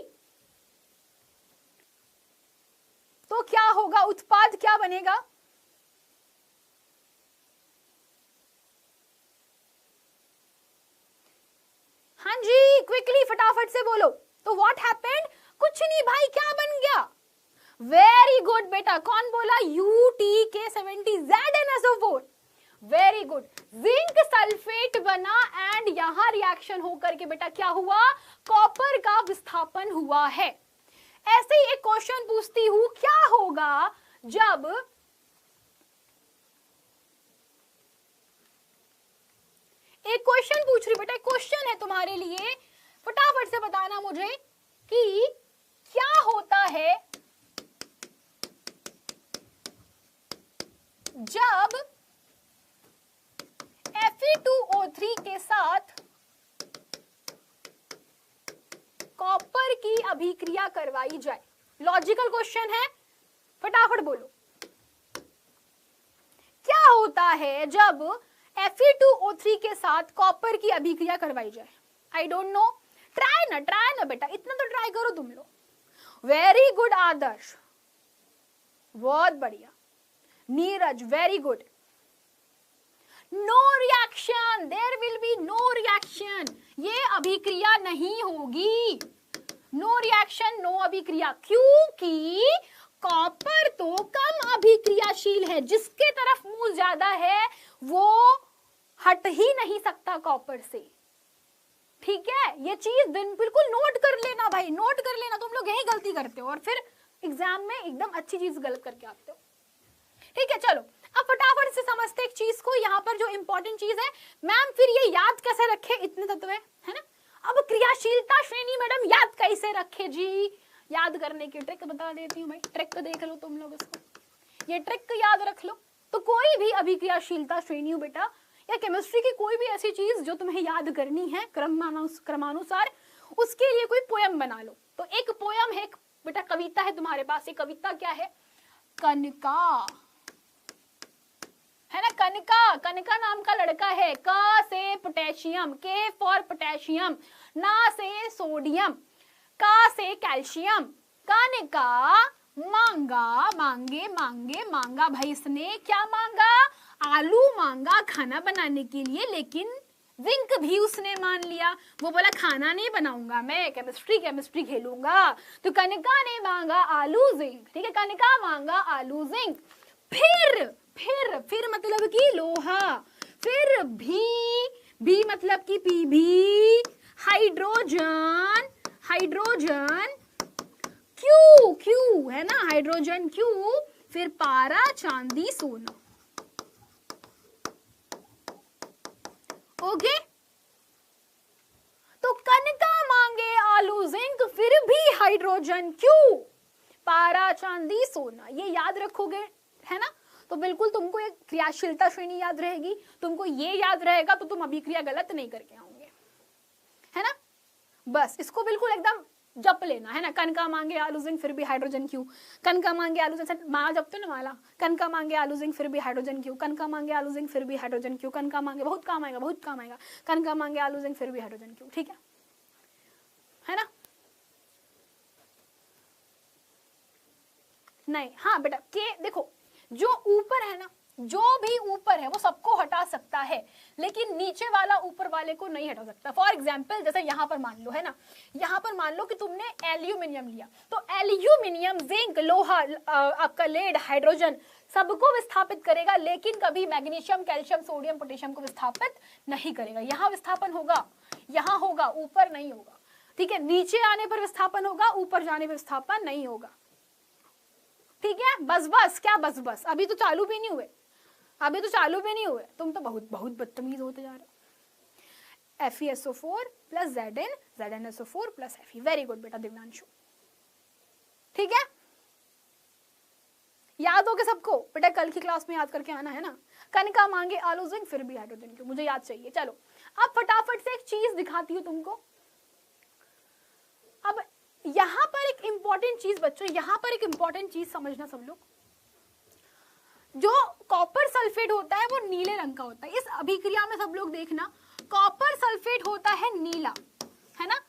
तो क्या होगा, उत्पाद क्या बनेगा, हाँ जी क्विकली फटाफट से बोलो। तो व्हाट हैपेंड, कुछ नहीं भाई, क्या बन गया, वेरी गुड बेटा, कौन बोला, UTK70 ZnSO4, very good, zinc sulphate बना एंड यहां रिएक्शन होकर के बेटा क्या हुआ, कॉपर का विस्थापन हुआ है। ऐसे ही एक क्वेश्चन पूछती हूं, क्या होगा जब एक क्वेश्चन पूछ रही बेटा, क्वेश्चन है तुम्हारे लिए, फटाफट से बताना मुझे कि क्या होता है जब Fe2O3 के साथ कॉपर की अभिक्रिया करवाई जाए। लॉजिकल क्वेश्चन है, फटाफट बोलो। क्या होता है जब Fe2O3 के साथ कॉपर की अभिक्रिया करवाई जाए? आई डोंट नो, ट्राई ना बेटा, इतना तो ट्राई करो तुम लोग। वेरी गुड आदर्श, बहुत बढ़िया। Neeraj very good. No reaction, there will be no reaction, ये अभिक्रिया नहीं होगी। नो रिएक्शन, नो अभिक्रिया, क्योंकि कॉपर तो कम अभिक्रियाशील है, जिसके तरफ मूल ज्यादा है वो हट ही नहीं सकता कॉपर से। ठीक है, ये चीज बिल्कुल नोट कर लेना भाई, नोट कर लेना। तुम लोग यही गलती करते हो और फिर एग्जाम में एकदम अच्छी चीज गलत करके आते हो। ठीक है, चलो अब फटाफट से समझते एक चीज को। यहाँ पर जो इंपॉर्टेंट चीज है, मैम फिर ये याद कैसे रखे, इतने तत्व है ना। अब क्रियाशीलता श्रेणी मैडम याद कैसे रखे जी, याद करने की ट्रिक बता देती हूँ भाई, ट्रिक देख लो तुम लोग इसको, ये ट्रिक याद रख लो। तो कोई भी अभिक्रियाशीलता श्रेणी हो बेटा, या केमिस्ट्री की कोई भी ऐसी चीज जो तुम्हें याद करनी है क्रमानुसार, उसके लिए कोई पोयम बना लो। तो एक पोयम है बेटा, कविता है तुम्हारे पास। एक कविता क्या है, कनिका है ना। कनिका, कनिका नाम का लड़का है। क से पोटेशियम, के फॉर पोटेशियम, ना से सोडियम, का से कैल्शियम। कनिका मांगा, मांगे मांगे मांगा भाई, इसने क्या मांगा, आलू मांगा खाना बनाने के लिए, लेकिन जिंक भी उसने मान लिया। वो बोला खाना नहीं बनाऊंगा मैं, केमिस्ट्री खेलूंगा। तो कनिका ने मांगा आलू जिंक, ठीक है, कनिका मांगा आलू जिंक। फिर मतलब कि लोहा, फिर भी मतलब कि पीबी, हाइड्रोजन, क्यू है ना, हाइड्रोजन क्यू, फिर पारा, चांदी, सोना। ओके, तो कनिका मांगे आलू जिंक, फिर भी हाइड्रोजन क्यू, पारा, चांदी, सोना। ये याद रखोगे है ना, तो बिल्कुल तुमको एक क्रियाशीलता श्रेणी याद रहेगी। तुमको ये याद रहेगा तो तुम अभिक्रिया गलत नहीं करके आओगे, है ना। बस इसको बिल्कुल एकदम जप लेना है ना। कनका मांगे आलू जिंक फिर भी हाइड्रोजन क्यों, कनका मांगे आलू जिंक, माला जपते ना माला, कनका मांगे आलू जिंक फिर भी हाइड्रोजन क्यों, कनका मांगे आलू जिंक फिर भी हाइड्रोजन क्यों, कनका मांगे, बहुत काम आएगा, कनका मांगे आलू जिंक फिर भी हाइड्रोजन क्यों। ठीक है ना। नहीं, हाँ बेटा, के देखो जो ऊपर है ना, जो भी ऊपर है वो सबको हटा सकता है, लेकिन नीचे वाला ऊपर वाले को नहीं हटा सकता। फॉर एग्जाम्पल जैसे यहाँ पर मान लो है ना, यहाँ पर मान लो कि तुमने एल्यूमिनियम लिया, तो एल्यूमिनियम, जिंक, लोहा, आपका लेड, हाइड्रोजन सबको विस्थापित करेगा, लेकिन कभी मैग्नीशियम, कैल्शियम, सोडियम, पोटेशियम को विस्थापित नहीं करेगा। यहाँ विस्थापन होगा, यहाँ होगा, ऊपर नहीं होगा। ठीक है, नीचे आने पर विस्थापन होगा, ऊपर जाने पर विस्थापन नहीं होगा। ठीक है, बस क्या बस, अभी तो चालू भी नहीं हुए, तुम तो बहुत बदतमीज होते जा रहे हो। FeSO4 plus ZnSO4 plus Fe। Very good बेटा दिव्यांशु। ठीक है, याद हो गया सबको बेटा, कल की क्लास में याद करके आना है ना। कनिका मांगे आलू जिंक फिर भी हाइड्रोजन क्यों, मुझे याद चाहिए। चलो अब फटाफट से एक चीज दिखाती हूँ तुमको। अब यहां पर एक इंपॉर्टेंट चीज बच्चों, यहां पर एक इंपॉर्टेंट चीज समझना सब लोग। जो कॉपर सल्फेट होता है वो नीले रंग का होता है। इस अभिक्रिया में सब लोग देखना, कॉपर सल्फेट होता है नीला, है ना,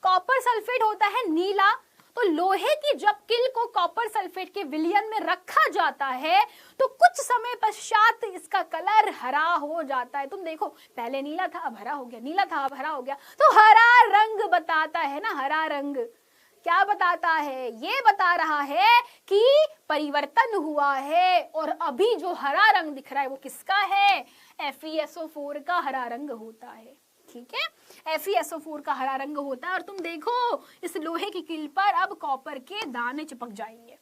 कॉपर सल्फेट होता है नीला। तो लोहे की जब किल को कॉपर सल्फेट के विलयन में रखा जाता है तो कुछ समय पश्चात इसका कलर हरा हो जाता है। तुम देखो, पहले नीला था अब हरा हो गया, नीला था अब हरा हो गया। तो हरा रंग बताता है ना, हरा रंग क्या बताता है? ये बता रहा है कि परिवर्तन हुआ है और अभी जो हरा रंग दिख रहा है वो किसका है? FeSO4 का हरा रंग होता है। ठीक है, FeSO4 का हरा रंग होता है। और तुम देखो इस लोहे की कील पर अब कॉपर के दाने चिपक जाएंगे।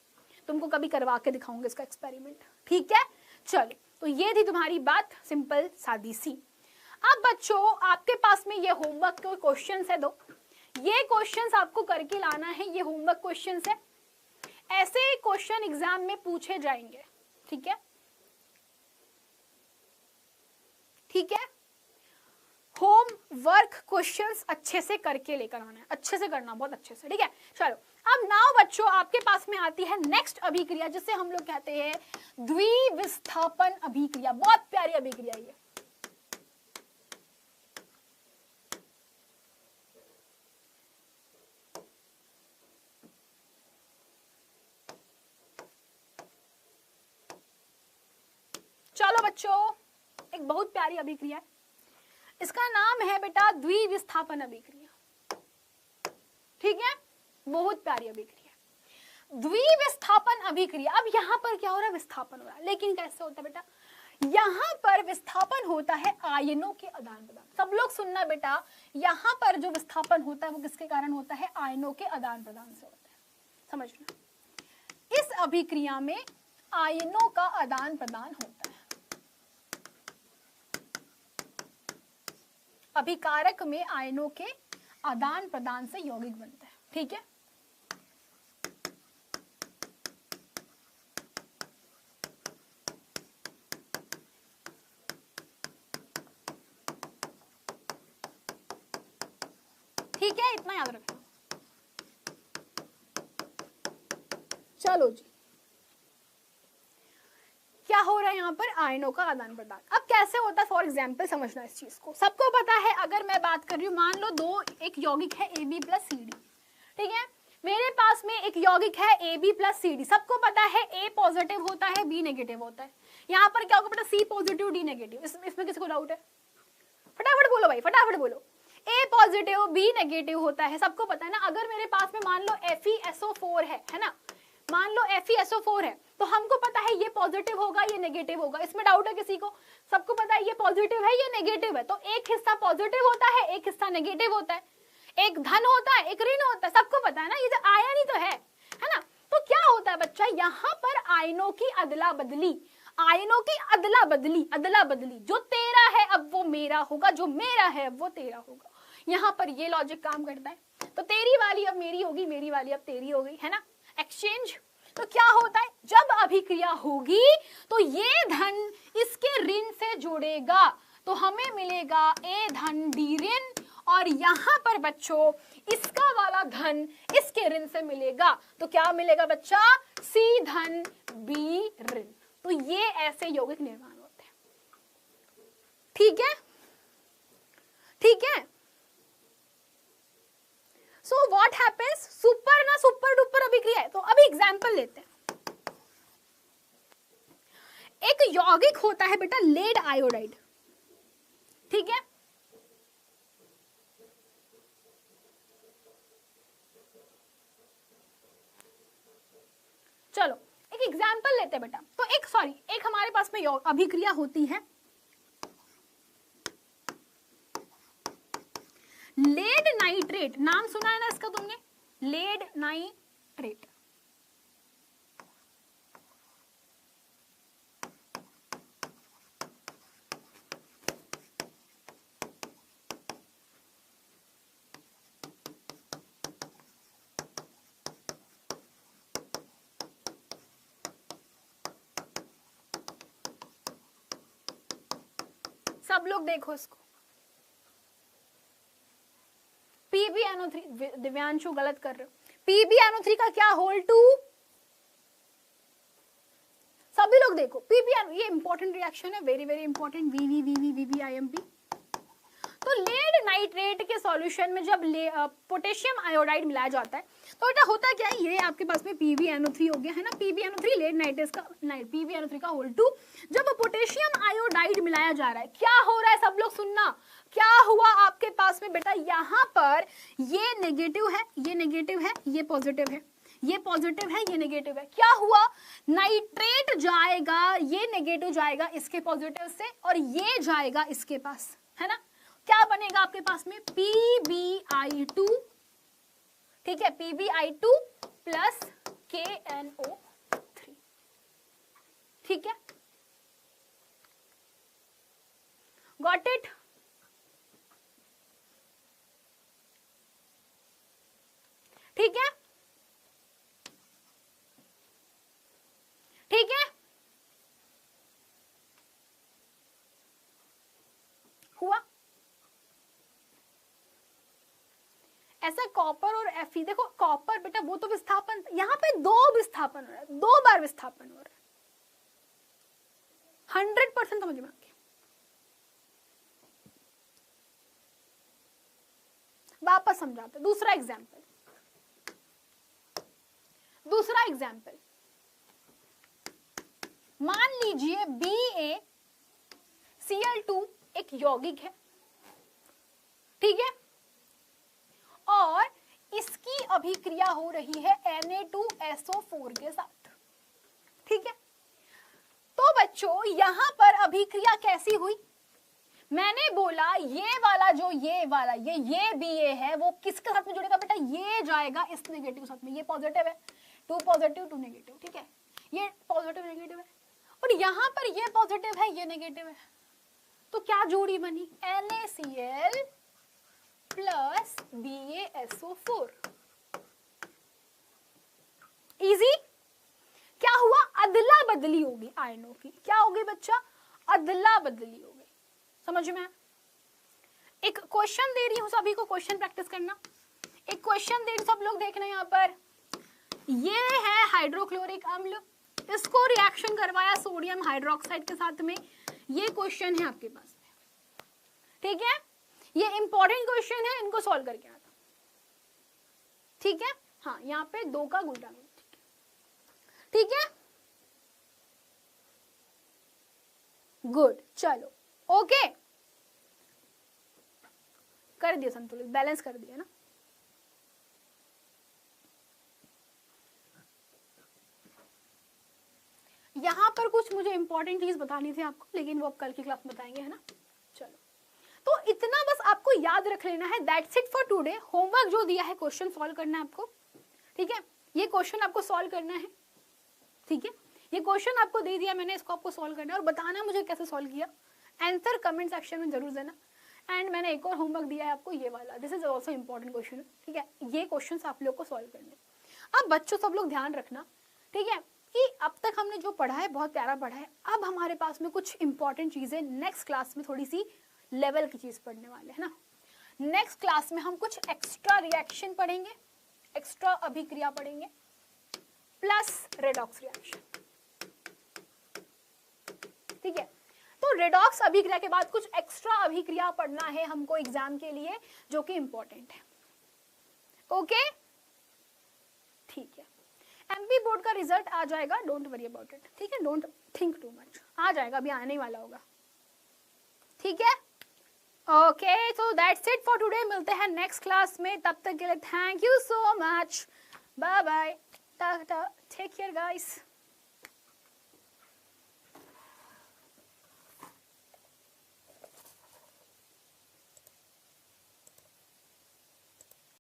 तुमको कभी करवा के दिखाऊंगे इसका एक्सपेरिमेंट। ठीक है, चलो, तो ये थी तुम्हारी बात, सिंपल सादी सी। अब बच्चों आपके पास में ये होमवर्क के क्वेश्चंस है, दो ये क्वेश्चंस आपको करके लाना है। ये होमवर्क क्वेश्चंस है, ऐसे क्वेश्चन एग्जाम में पूछे जाएंगे। ठीक है, ठीक है, होम वर्क क्वेश्चंस अच्छे से करके लेकर आना है, अच्छे से करना, बहुत अच्छे से। ठीक है, चलो अब नाउ बच्चों आपके पास में आती है नेक्स्ट अभिक्रिया, जिसे हम लोग कहते हैं द्विविस्थापन अभिक्रिया। बहुत प्यारी अभिक्रिया ये। चलो बच्चों, एक बहुत प्यारी अभिक्रिया है, इसका नाम है बेटा द्विविस्थापन अभिक्रिया। ठीक है, बहुत प्यारी अभिक्रिया, द्विविस्थापन अभिक्रिया। अब यहाँ पर क्या हो रहा है? विस्थापन हो रहा है, लेकिन कैसे होता है बेटा? यहाँ पर विस्थापन होता है आयनों के आदान प्रदान। सब लोग सुनना बेटा, यहाँ पर जो विस्थापन होता है वो किसके कारण होता है? आयनों के आदान प्रदान से होता है। समझना, इस अभिक्रिया में आयनों का आदान प्रदान होता है। अभिकारक में आयनों के आदान प्रदान से यौगिक बनता है। ठीक है, ठीक है, इतना याद रखना। चलो जी, क्या हो रहा है यहाँ पर? आयनों का आदान प्रदान। अब कैसे होता है? फॉर एग्जाम्पल समझना इस चीज को। सबको पता है, अगर मैं बात कर रही हूँ, मान लो दो एक यौगिक है AB + CD। ठीक है, मेरे पास में एक यौगिक है AB + CD। सबको पता है A पॉजिटिव होता है, B नेगेटिव होता है। यहाँ पर क्या होगा बेटा? C positive, D negative. इसमें किसी को डाउट है? फटाफट बोलो भाई, फटाफट बोलो। A पॉजिटिव, B नेगेटिव होता है, सबको पता है ना। अगर मेरे पास में मान लो FeSO4 है ना, मान लो FeSO4 है, तो हमको पता है ये पॉजिटिव होगा, ये नेगेटिव होगा। इसमें डाउट है किसी को? सबको पता है ये पॉजिटिव है, ये नेगेटिव है। तो एक हिस्सा पॉजिटिव होता है, एक हिस्सा नेगेटिव होता है, एक धन होता है, एक ऋण होता है। सबको पता है ना, ये जो आयन ही तो है ना। तो क्या होता है बच्चा? यहाँ पर आयनों की अदला बदली, आयनों की अदला बदली, अदला बदली। जो तेरा है अब वो मेरा होगा, जो मेरा है अब वो तेरा होगा। यहाँ पर ये लॉजिक काम करता है। तो तेरी वाली अब मेरी होगी, मेरी वाली अब तेरी हो गई, है ना, एक्सचेंज। तो क्या होता है? जब अभिक्रिया होगी तो ये धन इसके ऋण से जुड़ेगा, तो हमें मिलेगा A धन D ऋण, और यहाँ पर बच्चों इसका वाला धन इसके ऋण से मिलेगा, तो क्या मिलेगा बच्चा? C धन B ऋण। तो ये ऐसे यौगिक निर्माण होते हैं। ठीक है, ठीक है। So what happens? सुपर ना सुपर डुपर अभिक्रिया है। तो अभी एग्जांपल लेते हैं। एक यौगिक होता है बेटा लेड आयोडाइड। ठीक है, चलो एक एग्जांपल लेते हैं बेटा। तो एक हमारे पास में अभिक्रिया होती है लेड नाइट्रेट। नाम सुना है ना इसका तुमने? Lead nitrate. सब लोग देखो इसको। PbNO3, दिव्यांशु गलत कर रहे हो। PbNO3 का क्या? Whole two. सभी लोग देखो PbNO, ये इंपॉर्टेंट रिएक्शन है, very very important. VV IMP। तो लेड नाइट्रेट के सॉल्यूशन में जब पोटेशियम आयोडाइड मिलाया जाता है तो बेटा होता क्या है, ये आपके पास में PbNO3 हो गया है ना, PbNO3 लेड नाइट्रेट का PbNO3 का होल 2, जब पोटेशियम आयोडाइड मिलाया जा रहा है क्या हो रहा है, सब लोग सुनना, क्या हुआ आपके पास में बेटा, यहाँ पर ये नेगेटिव है, ये नेगेटिव है, ये पॉजिटिव है, ये पॉजिटिव है, ये नेगेटिव है, क्या हुआ, नाइट्रेट जाएगा, ये नेगेटिव जाएगा इसके पॉजिटिव से और ये जाएगा इसके पास, है ना, क्या बनेगा आपके पास में PbI2, ठीक है, PbI2 प्लस KNO3, ठीक है, गॉट इट, ठीक है, ठीक है, हुआ ऐसा कॉपर और Fe, देखो कॉपर बेटा वो तो विस्थापन, यहां पे दो विस्थापन हो रहा है, 2 बार विस्थापन हो रहा है, 100% समझ में आ गया। वापस समझाते, दूसरा एग्जाम्पल, दूसरा एग्जाम्पल, मान लीजिए BaCl2 एक यौगिक है, ठीक है, और इसकी अभिक्रिया हो रही है Na2SO4 के साथ, ठीक है, तो बच्चों यहां पर अभिक्रिया कैसी हुई, मैंने बोला ये वाला जो ये वाला ये Ba है वो किसके साथ में जुड़ेगा बेटा, ये जाएगा इस नेगेटिव के साथ में, ये पॉजिटिव है, 2 पॉजिटिव 2 नेगेटिव, ठीक है, ये पॉजिटिव नेगेटिव है, और यहां पर ये पॉजिटिव है ये नेगेटिव है, तो क्या जोड़ी बनी, NaCl प्लस BaSO4, इजी, क्या हुआ, अदला बदली होगी आयनों की, क्या होगी बच्चा, अदला बदली होगी, समझ में, एक क्वेश्चन दे रही हूं सभी को, क्वेश्चन प्रैक्टिस करना, एक क्वेश्चन दे रही हूं, सब लोग देखना यहाँ पर, ये है हाइड्रोक्लोरिक अम्ल, इसको रिएक्शन करवाया सोडियम हाइड्रोक्साइड के साथ में, ये क्वेश्चन है आपके पास में, ठीक है, ये इंपॉर्टेंट क्वेश्चन है, इनको सॉल्व करके आता, ठीक है, हाँ यहाँ पे 2 का ग्लूटामेट, ठीक है, गुड, चलो ओके, कर दिया संतुलित, बैलेंस कर दिया ना, यहां पर कुछ मुझे इंपॉर्टेंट चीज बतानी थी आपको, लेकिन वो आप कल की क्लास में बताएंगे, है ना, चलो, तो इतना बस आपको याद रख लेना है, that's it for today, homework जो दिया है क्वेश्चन सॉल्व करना है आपको, ठीक है, ये क्वेश्चन आपको सॉल्व करना है, ठीक है, ये क्वेश्चन आपको दे दिया मैंने, इसको आपको सॉल्व करना है और बताना मुझे कैसे सॉल्व किया, आंसर कमेंट सेक्शन में जरूर देना, एंड मैंने एक और होमवर्क दिया है आपको, ये वाला, this is also important question, ठीक है, ये क्वेश्चन आप लोग को सॉल्व करने, अब बच्चों सब लोग ध्यान रखना, ठीक है, कि अब तक हमने जो पढ़ा है बहुत प्यारा पढ़ा है, अब हमारे पास में कुछ इंपॉर्टेंट चीजें नेक्स्ट क्लास में थोड़ी सी लेवल की चीज पढ़ने वाले हैं ना, नेक्स्ट क्लास में हम कुछ एक्स्ट्रा रिएक्शन पढ़ेंगे, एक्स्ट्रा अभिक्रिया पढ़ेंगे, प्लस रेडॉक्स रिएक्शन, ठीक है, तो रेडॉक्स अभिक्रिया के बाद कुछ एक्स्ट्रा अभिक्रिया पढ़ना है हमको एग्जाम के लिए, जो कि इंपॉर्टेंट है, ओके, ठीक है, एमपी बोर्ड का रिजल्ट आ जाएगा, डोंट वरी अबाउट इट, ठीक है, डोंट थिंक टू मच, आ जाएगा, अभी आने ही वाला होगा, ठीक है, okay, so that's it for today, मिलते हैं नेक्स्ट क्लास में, तब तक के लिए thank you so much, bye bye, tata, take care guys.